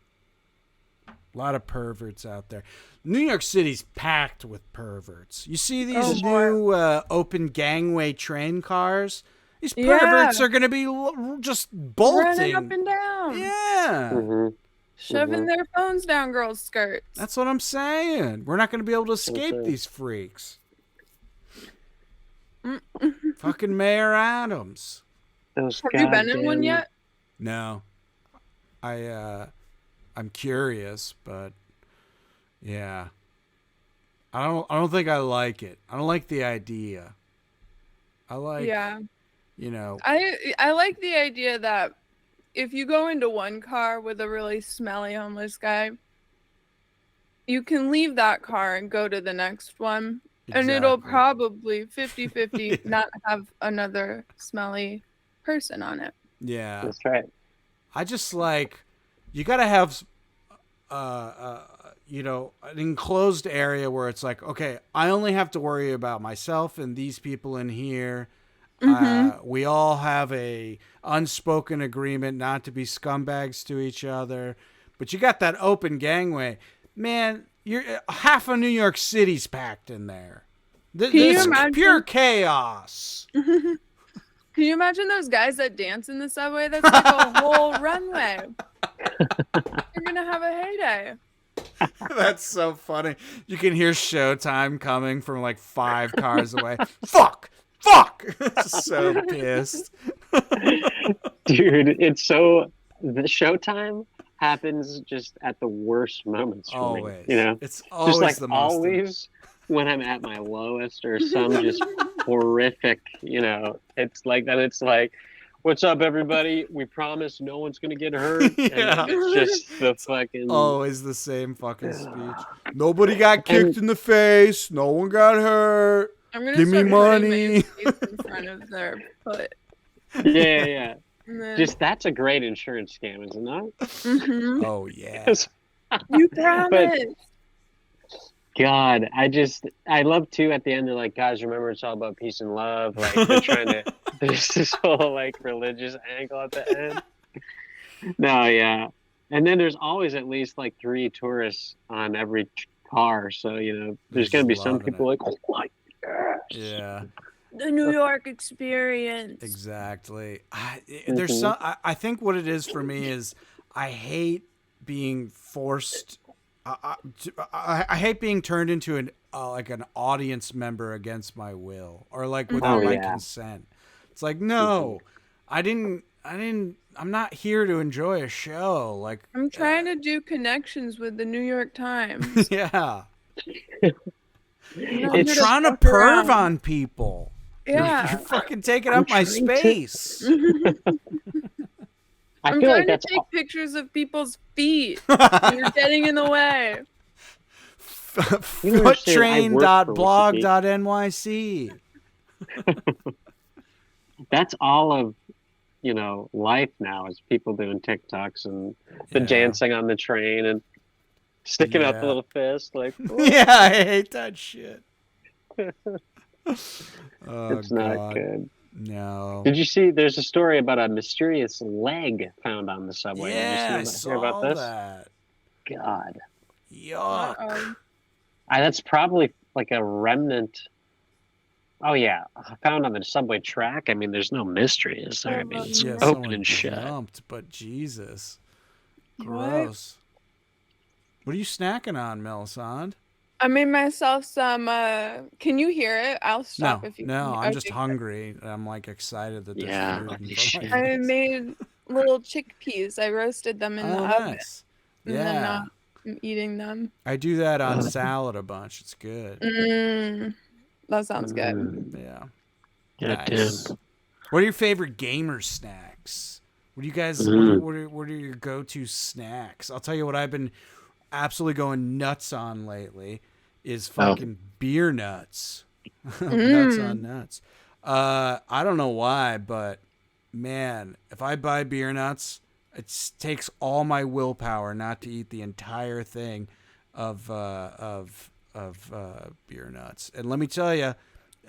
A lot of perverts out there. New York City's packed with perverts. You see these new open gangway train cars? These perverts are going to be just bolting. Running up and down. Yeah. Mm-hmm. Shoving their phones down girls' skirts. That's what I'm saying. We're not going to be able to escape Okay. these freaks. Fucking Mayor Adams. Those Have you been in one goddamn- yet? No. I'm curious, but yeah. I don't think I like it. I don't like the idea. I like you know. I like the idea that if you go into one car with a really smelly homeless guy, you can leave that car and go to the next one. And it'll Exactly. probably 50-50 not have another smelly person on it. Yeah. That's right. I just like you got to have you know, an enclosed area where it's like, okay, I only have to worry about myself and these people in here. We all have a unspoken agreement not to be scumbags to each other. But you got that open gangway. Man, you're half of New York City's packed in there. Can you It's imagine? pure chaos. Can you imagine those guys that dance in the subway? That's like a whole runway. You're going to have a heyday. That's so funny. You can hear Showtime coming from like 5 cars away. Fuck! So pissed. Dude, it's so the showtime happens just at the worst moments for Always. me. You know? It's always Just like the most. always when I'm at my lowest or some just horrific, you know, it's like that. It's like, what's up, everybody? We promise no one's gonna get hurt. Yeah. And it's just the fucking. Always the same fucking speech. Nobody got kicked in the face. No one got hurt. I'm gonna Give me start putting money. mayonnaise in front of their foot. Yeah. And then, Just that's a great insurance scam, isn't it? Mhm. Oh yeah. You promise. God, I love too at the end they're like, guys, remember it's all about peace and love. Like they're trying to there's this whole like religious angle at the end. No, yeah. And then there's always at least like three tourists on every car. So, They're there's just gonna be some loving it. people like, oh my gosh. Yeah. The New York experience. Exactly. There's some. I think what it is for me is I hate being forced. I hate being turned into an like an audience member against my will or like without Oh my yeah. consent. It's like no, I didn't. I'm not here to enjoy a show. Like I'm trying to do connections with the New York Times. yeah, I'm not I'm here trying to fuck perv around. on people. Yeah. You're fucking taking up my trying to- space. I I'm feel trying like that's to take pictures of people's feet. You're getting in the way. You don't understand, I work for Foottrain.blog.nyc. that's all of life now is people doing TikToks and the Yeah. dancing on the train and sticking out the Yeah. little fist like Yeah, I hate that shit. Oh, it's not God. good. No. Did you see there's a story about a mysterious leg found on the subway? Yeah, I Did you hear about saw this? that. God. Yuck. Uh-oh. That's probably like a remnant. Oh yeah, found on the subway track. I mean, there's no mystery, is there? I mean, it's Yeah, open someone and shut. jumped, but Jesus. What? Gross. What are you snacking on, Melisande? I made myself some. Can you hear it? I'll stop if you. No, I'm just Okay. hungry. I'm like excited that there's Yeah, food. holy in shit. front of I us. made little chickpeas. I roasted them in the Oh, oven, nice. and then Yeah, I'm eating them. I do that on salad a bunch. It's good. That sounds good. Yeah. Yeah, Nice. damn. What are your favorite gamer snacks? What do you guys? Mm. What are your go-to snacks? I'll tell you what I've been absolutely going nuts on lately is fucking beer nuts. Nuts on nuts. I don't know why, but man, if I buy beer nuts, it takes all my willpower not to eat the entire thing of beer nuts. And let me tell you,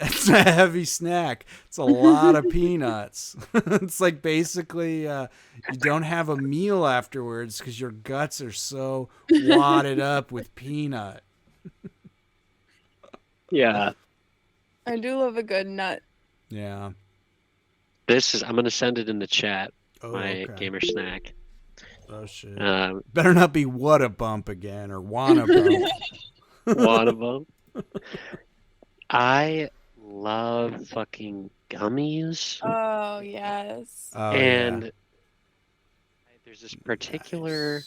it's a heavy snack. It's a lot of peanuts. It's like basically you don't have a meal afterwards because your guts are so wadded up with peanut. Yeah. I do love a good nut. Yeah. I'm gonna send it in the chat. Oh, My okay. gamer snack. Oh shit. Um, Better not be what a bump again or wanna bump. one of them. I love fucking gummies, Oh yes. Oh, and there's this particular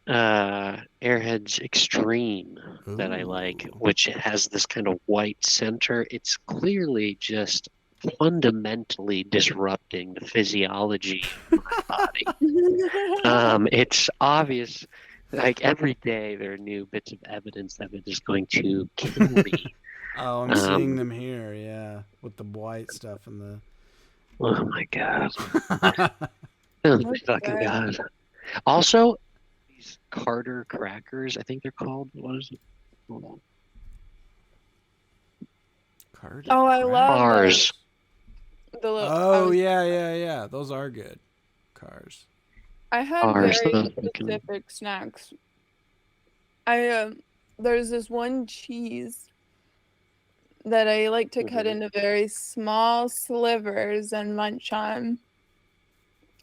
Airheads Extreme that I like, which has this kind of white center. It's clearly just fundamentally disrupting the physiology of my body. It's obvious, like every day there are new bits of evidence that it is going to kill me. Oh, I'm seeing them here, yeah. With the white stuff and the Oh my god. Oh my fucking god. Also, these Carter crackers, I think they're called. What is it? Hold on. Carter Oh, I love Bars. the little. Oh yeah. Those are good. Cars. I had Bars, very those fucking- specific snacks. There's this one cheese that I like to cut into very small slivers and munch on.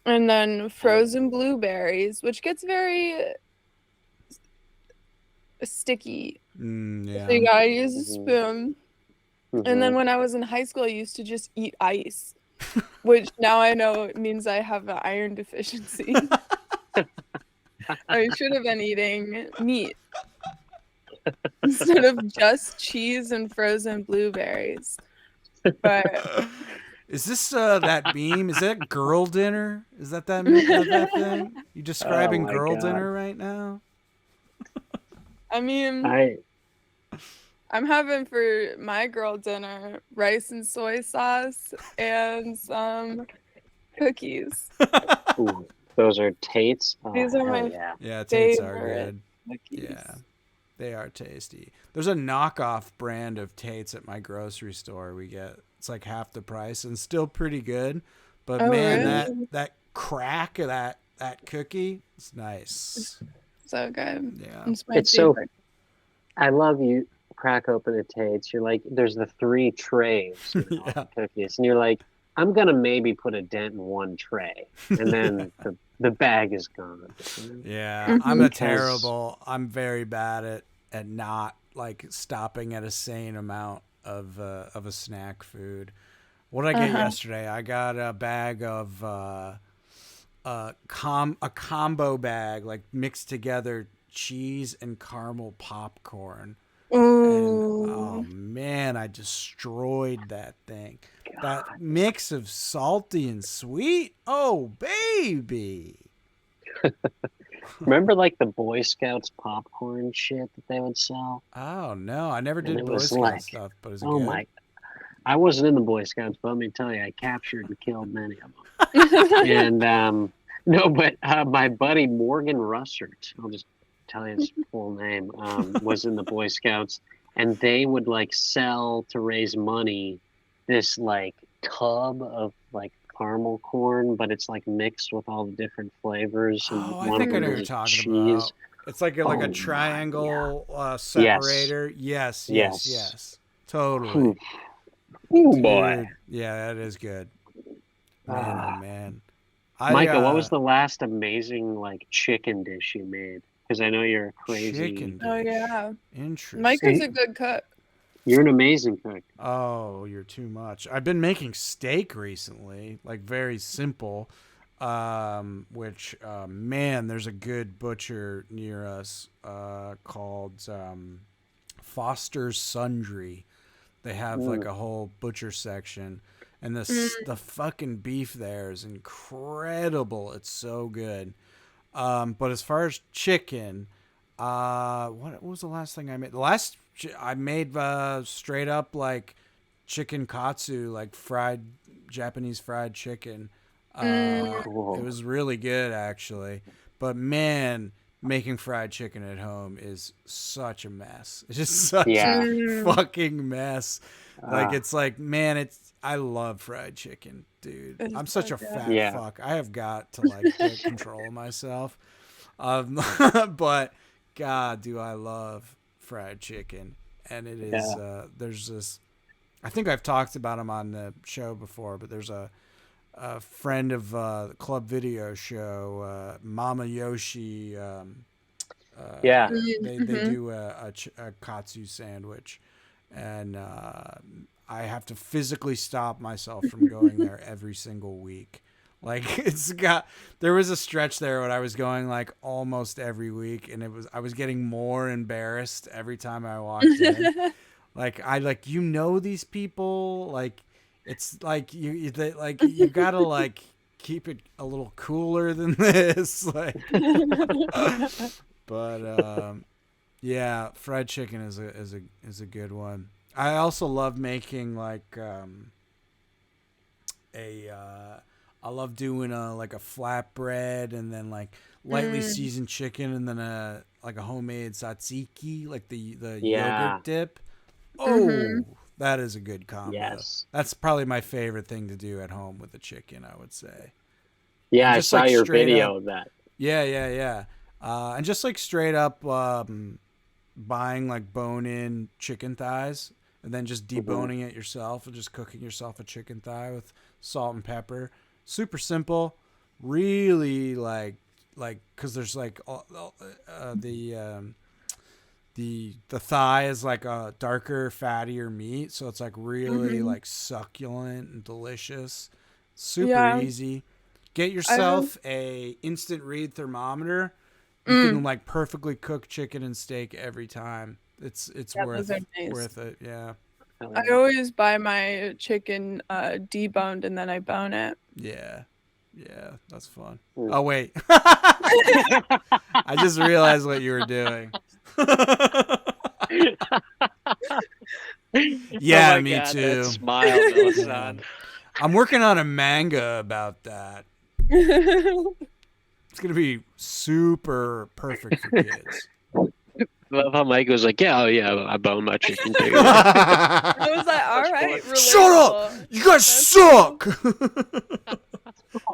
And then frozen blueberries, which gets very sticky. Yeah. So you gotta use a spoon. And then when I was in high school, I used to just eat ice, which now I know it means I have an iron deficiency. I should have been eating meat instead of just cheese and frozen blueberries. But Is this that meme? Is that girl dinner? Is that thing? You describing my girl God. dinner right now? I mean, I'm having for my girl dinner rice and soy sauce and some cookies. Ooh, those are Tate's. Oh, These are hell my yeah. Yeah, Tate's are favorite good. cookies. Yeah. They are tasty. There's a knockoff brand of Tates at my grocery store. It's like half the price and still pretty good. But Oh, man, really? that crack of that cookie, it's nice. So good. Yeah. It's my It's so. favorite. I love you. Crack open a Tate's. You're like, there's the 3 trays, Yeah. of cookies, and you're like, I'm gonna maybe put a dent in 1 tray, and then the bag is gone. Yeah, I'm Because- I'm very bad at not like stopping at a sane amount of a snack food. What did I get yesterday? I got a bag of a combo bag, like mixed together cheese and caramel popcorn. And oh Ooh. man, I destroyed that thing. That mix of salty and sweet. Oh baby. Remember, like the Boy Scouts popcorn shit that they would sell? Oh no, I never And did it Boy was Scout like, stuff, but is it oh good? my! I wasn't in the Boy Scouts, but let me tell you, I captured and killed many of them. And no, but my buddy Morgan Russert, I'll just tell you his full name, was in the Boy Scouts, and they would like sell to raise money this like tub of like caramel corn, but it's like mixed with all the different flavors, and Oh, I one think of I them know what you're is talking cheese. about. It's like a Oh, my, triangle separator. Yes, yes, Yes. yes. Totally. Oh Dude, boy, yeah, that is good. Man, Ah. oh man. Micah, what was the last amazing like chicken dish you made? Because I know you're a crazy. chicken Oh dish? yeah. Interesting. Mike is a good cook. You're an amazing cook. Oh, you're too much. I've been making steak recently, like very simple. Which man, there's a good butcher near us called Foster's Sundry. They have like a whole butcher section, and the fucking beef there is incredible. It's so good. But as far as chicken, what was the last thing I made? I made straight up like chicken katsu, like fried Japanese fried chicken. Cool. It was really good actually. But man, making fried chicken at home is such a mess. It's just such Yeah. a fucking mess. Like Ah. it's like, man, I love fried chicken, dude. It's I'm such so a good. fat Yeah. fuck. I have got to like get control of myself. But God, do I love fried chicken. And it is there's this, I think I've talked about him on the show before, but there's a friend of the Club Video show, Mama Yoshi. Yeah. They do a katsu sandwich, and I have to physically stop myself from going there every single week. Like there was a stretch there when I was going like almost every week, and I was getting more embarrassed every time I walked in. Like these people, like it's like you gotta like keep it a little cooler than this, like. But yeah, fried chicken is a good one. I also love making like I love doing like a flatbread and then like lightly seasoned chicken and then a homemade tzatziki, like the Yeah. yogurt dip. Oh, that is a good combo. Yes. That's probably my favorite thing to do at home with the chicken, I would say. Yeah, And I just, saw like, your straight video up- of that. Yeah. And just like straight up buying like bone-in chicken thighs and then just deboning it yourself and just cooking yourself a chicken thigh with salt and pepper. Super simple. Really like because there's like the thigh is like a darker, fattier meat, so it's like really like succulent and delicious. Super easy. Get yourself a instant read thermometer. You can like perfectly cook chicken and steak every time. It's those are nice. worth it. Yeah. I always buy my chicken deboned and then I bone it. Yeah. Yeah, that's fun. Mm. Oh wait. I just realized what you were doing. Yeah, Oh my me God, too. That smile, Melisande. I'm working on a manga about that. It's gonna be super perfect for kids. love how Mike was like, yeah, oh yeah, I bone my chicken too. I was like, all right, Shut up! relatable. You guys That's suck!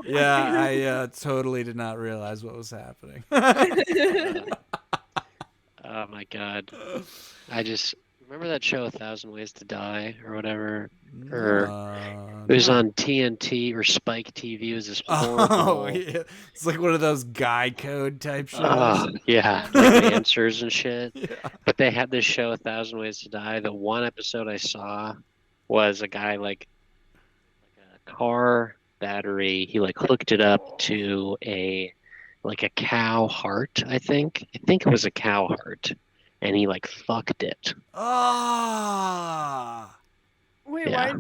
Yeah, I totally did not realize what was happening. Oh my god. I just remember that show 1,000 Ways to Die or whatever. Or it was No. on TNT or Spike TV. It was this Oh, horrible. yeah. It's like one of those guy code type shows. Oh, yeah, like answers and shit. Yeah. But they had this show, 1,000 Ways to Die. The one episode I saw was a guy like a car battery. He like hooked it up to a cow heart. I think it was a cow heart, and he like fucked it. Ah. Wait, Yeah.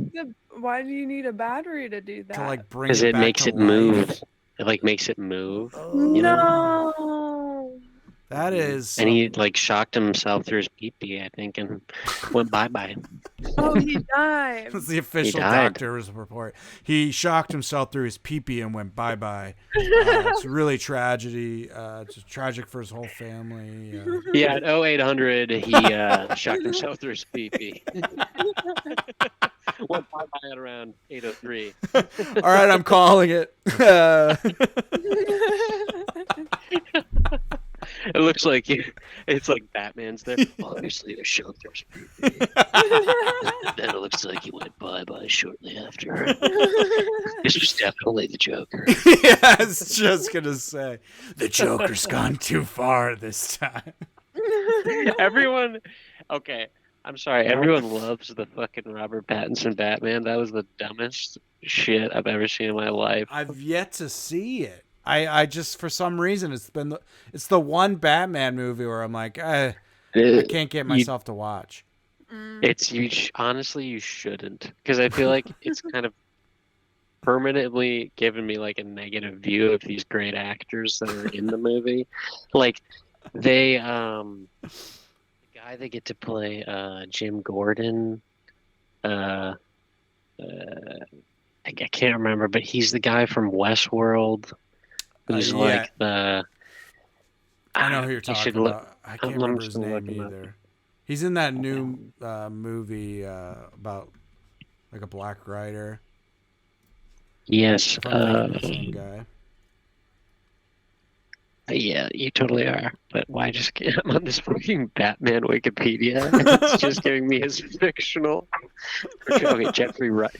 why do you need a battery to do that? To like bring Because it it back makes to it life. move. It like makes it move. Oh, you know? No. That is. And he like shocked himself through his pee-pee, I think, and went bye-bye. Oh, he died. That's the official died. doctor's report. He shocked himself through his pee-pee and went bye-bye. It's really tragedy. It's tragic for his whole family. Yeah, at 0800, he shocked himself through his pee-pee. Went bye-bye at around 8:03. All right, I'm calling it. It looks like it's like Batman's there. Obviously, a shocked through his pee-pee. Then it looks like he went bye-bye shortly after. This was definitely the Joker. Yeah, I was just gonna say the Joker's gone too far this time. Everyone, okay, I'm sorry. Everyone loves the fucking Robert Pattinson Batman. That was the dumbest shit I've ever seen in my life. I've yet to see it. I just for some reason it's the one Batman movie where I'm like I can't get myself to watch. It's honestly you shouldn't, because I feel like it's kind of permanently given me like a negative view of these great actors that are in the movie. Like they the guy they get to play Jim Gordon, I can't remember, but he's the guy from Westworld who's Yeah. like the I know who you're you should talking look- about. I I'm can't remember his just gonna name look him up. either. He's in that new movie about like a black writer. Yes. If I'm thinking of the same guy. Yeah, you totally are. But why just get I'm on this fucking Batman Wikipedia? It's just giving me his fictional. Okay, Jeffrey Wright.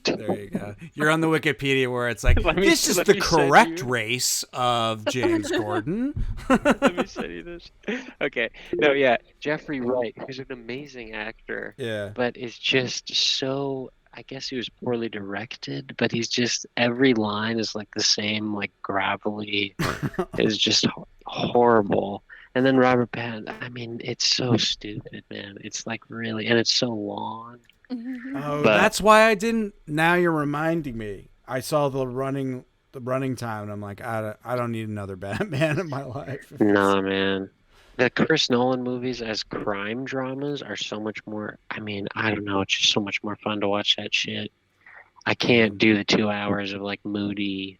There you go. You're on the Wikipedia where it's like, Let me- this is let the me send correct you- race of James Gordon. Let me send you this. Okay. No, yeah, Jeffrey Wright, who's an amazing actor, Yeah. but is just so. I guess he was poorly directed, but he's just every line is like the same, like gravelly. It's just horrible. And then Robert Pattinson. I mean, it's so stupid, man. It's like really, and it's so long. Oh, But- that's why I didn't. Now you're reminding me. I saw the running time, and I'm like, I don't need another Batman in my life. Nah, man. The Chris Nolan movies as crime dramas are so much more. I mean, I don't know. It's just so much more fun to watch that shit. I can't do the 2 hours of like moody.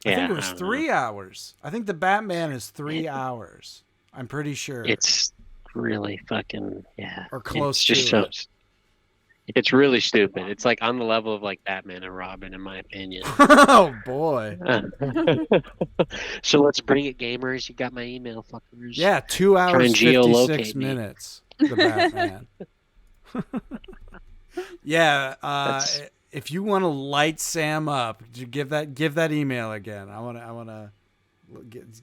I think Yeah, it was I don't 3 know. hours. I think the Batman is 3 hours. I'm pretty sure. It's really fucking Or close It's just to so. It's really stupid. It's like on the level of like Batman and Robin, in my opinion. Oh boy. So let's bring it, gamers. You got my email, fuckers. Yeah, 2 Try hours and geolocate 56 me. minutes. The Batman. Yeah, That's- if you want to light Sam up, give that email again. I want to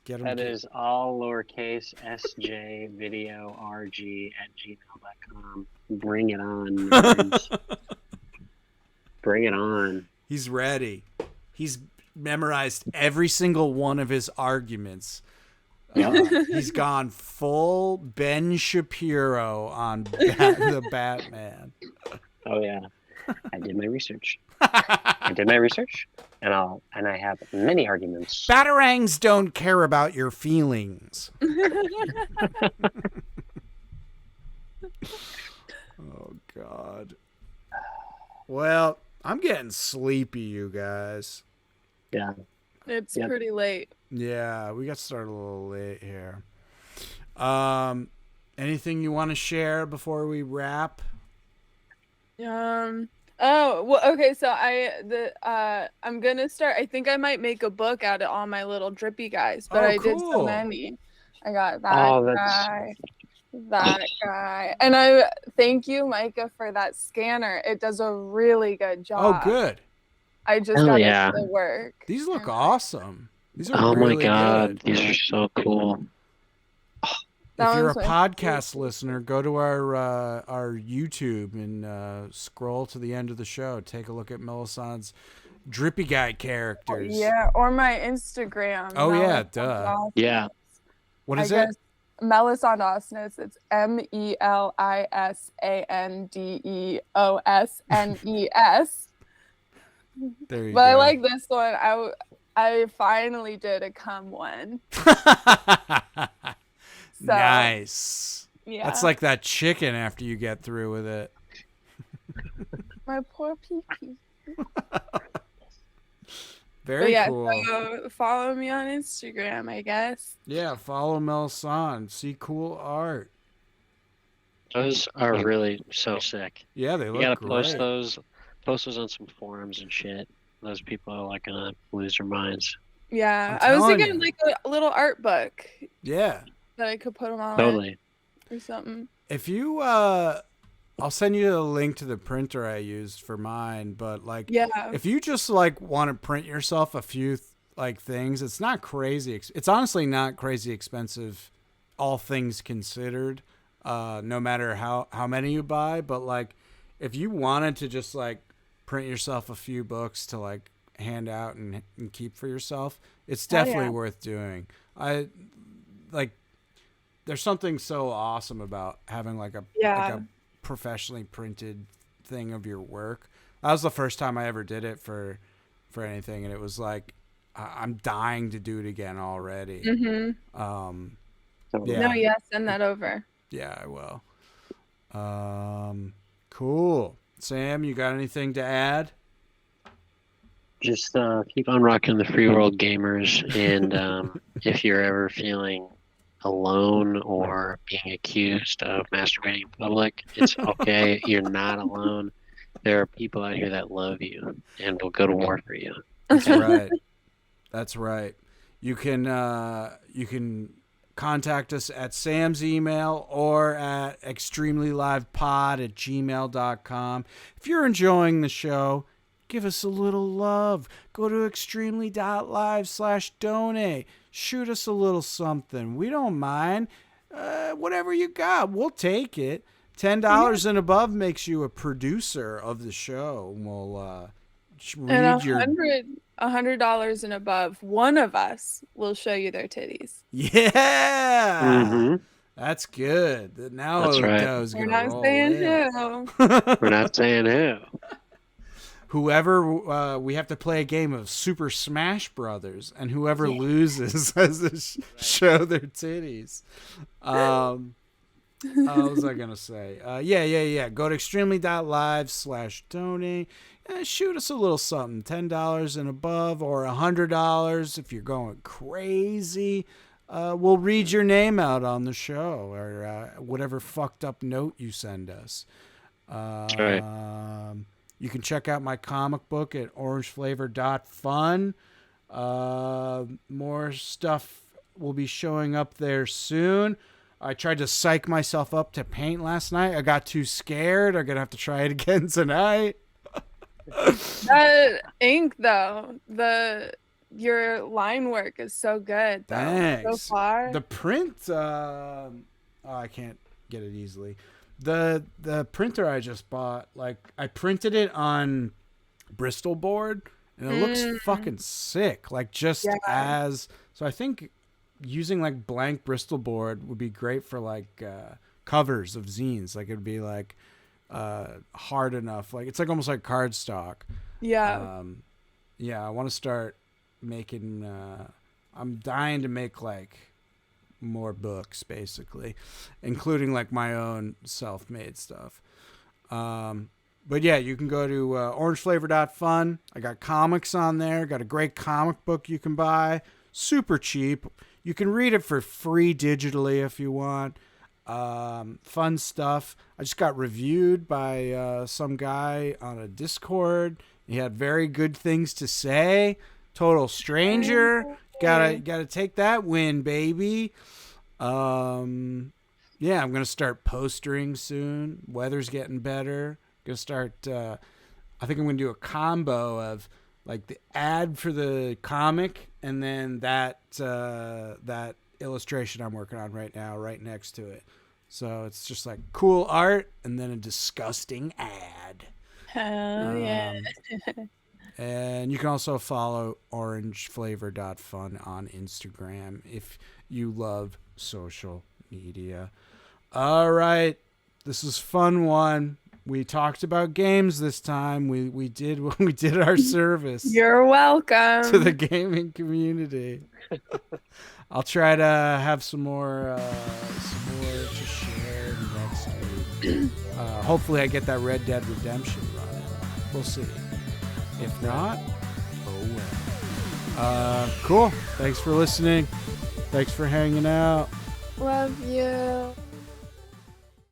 get him. That is all lowercase sjvideorg@gmail.com. Bring it on, nerds. Bring it on. He's ready. He's memorized every single one of his arguments. He's gone full Ben Shapiro on the Batman. Oh yeah, I did my research. And I have many arguments. Batarangs don't care about your feelings. Oh God. Well, I'm getting sleepy, you guys. Yeah. It's Yep. pretty late. Yeah, we got started a little late here. Anything you want to share before we wrap? Oh, well, okay, so I'm gonna start. I think I might make a book out of all my little drippy guys, but Oh, I did so cool. many. I got Oh, that guy. And I thank you, Micah, for that scanner. It does a really good Oh, job. good. I just Hell got yeah. it to work. These look awesome. These are Oh my really god, good. these are so cool. If That you're a one's my podcast favorite. listener, go to our YouTube and scroll to the end of the show. Take a look at Melisand's drippy guy characters. Yeah, or my Instagram. Oh, yeah, Melisandre duh. Osnes. Yeah. What I is it? guess Melisandre Osnes. It's MELISANDEOSNES. There you But I go. like this one. I finally did a cum one. So, Nice. yeah. That's like that chicken after you get through with it. My poor pee-pee. Very But yeah, cool. so follow me on Instagram, I guess. Yeah, follow Melisandre. See cool art. Those are really so sick. Yeah, they You look gotta great. post those on some forums and shit. Those people are like gonna lose their minds. Yeah, I'm I was telling thinking you. like a little art book Yeah. that I could put them all Totally. in or something. If you I'll send you a link to the printer I used for mine, but like Yeah. if you just like want to print yourself a few like things, it's not crazy. It's honestly not crazy expensive, all things considered. No matter how many you buy, but like if you wanted to just like print yourself a few books to like hand out and keep for yourself, it's Hell definitely yeah. worth doing. I like there's something so awesome about having like a professionally printed thing of your work. That was the first time I ever did it for anything, and it was like I'm dying to do it again already. Mm-hmm. Totally. Yeah. No, yeah, send that over. Yeah, I will. Cool. Sam, you got anything to add? Just keep on rocking the free world gamers, and if you're ever feeling alone or being accused of masturbating in public, it's okay. You're not alone. There are people out here that love you and will go to war for you. That's right. That's right. You can contact us at Sam's email or at extremelylivepod@gmail.com. If you're enjoying the show, give us a little love. Go to extremely.live/donate. Shoot us a little something. We don't mind. Whatever you got, we'll take it. $10 and above makes you a producer of the show. We'll read And your $100 and above, one of us will show you their titties. Yeah, Mm-hmm. that's good. Now That's right. Odo's We're gonna not roll saying in. who. We're not saying who. Whoever we have to play a game of Super Smash Brothers, and whoever loses has to show their titties. What was I gonna say? Yeah. Go to extremely.live/donate. Shoot us a little something. $10 and above, or $100 if you're going crazy. We'll read your name out on the show, or whatever fucked up note you send us. That's right. You can check out my comic book at orangeflavor.fun. More stuff will be showing up there soon. I tried to psych myself up to paint last night. I got too scared. I'm going to have to try it again tonight. That ink, though, your line work is so good. Though, Thanks. so far. The print, I can't get it easily. The printer I just bought, like I printed it on Bristol board, and it looks fucking sick. Like just as so, I think using like blank Bristol board would be great for like covers of zines. Like it would be like hard enough. Like it's like almost like cardstock. Yeah. Yeah. I want to start making. I'm dying to make like more books, basically, including like my own self-made stuff. But yeah, you can go to orangeflavor.fun. I got comics on there. Got a great comic book you can buy, super cheap. You can read it for free digitally if you want. Fun stuff. I just got reviewed by some guy on a Discord. He had very good things to say. Total stranger. Gotta take that win, baby. Yeah, I'm gonna start postering soon. Weather's getting better. Gonna start. I think I'm gonna do a combo of like the ad for the comic and then that illustration I'm working on right now, right next to it. So it's just like cool art and then a disgusting ad. Hell yeah. And you can also follow orangeflavor.fun on Instagram if you love social media. All right. This is fun one. We talked about games this time. We did our service. You're welcome. To the gaming community. I'll try to have some more to share next week. Hopefully I get that Red Dead Redemption run. We'll see. If not, oh well. Cool. Thanks for listening. Thanks for hanging out. Love you.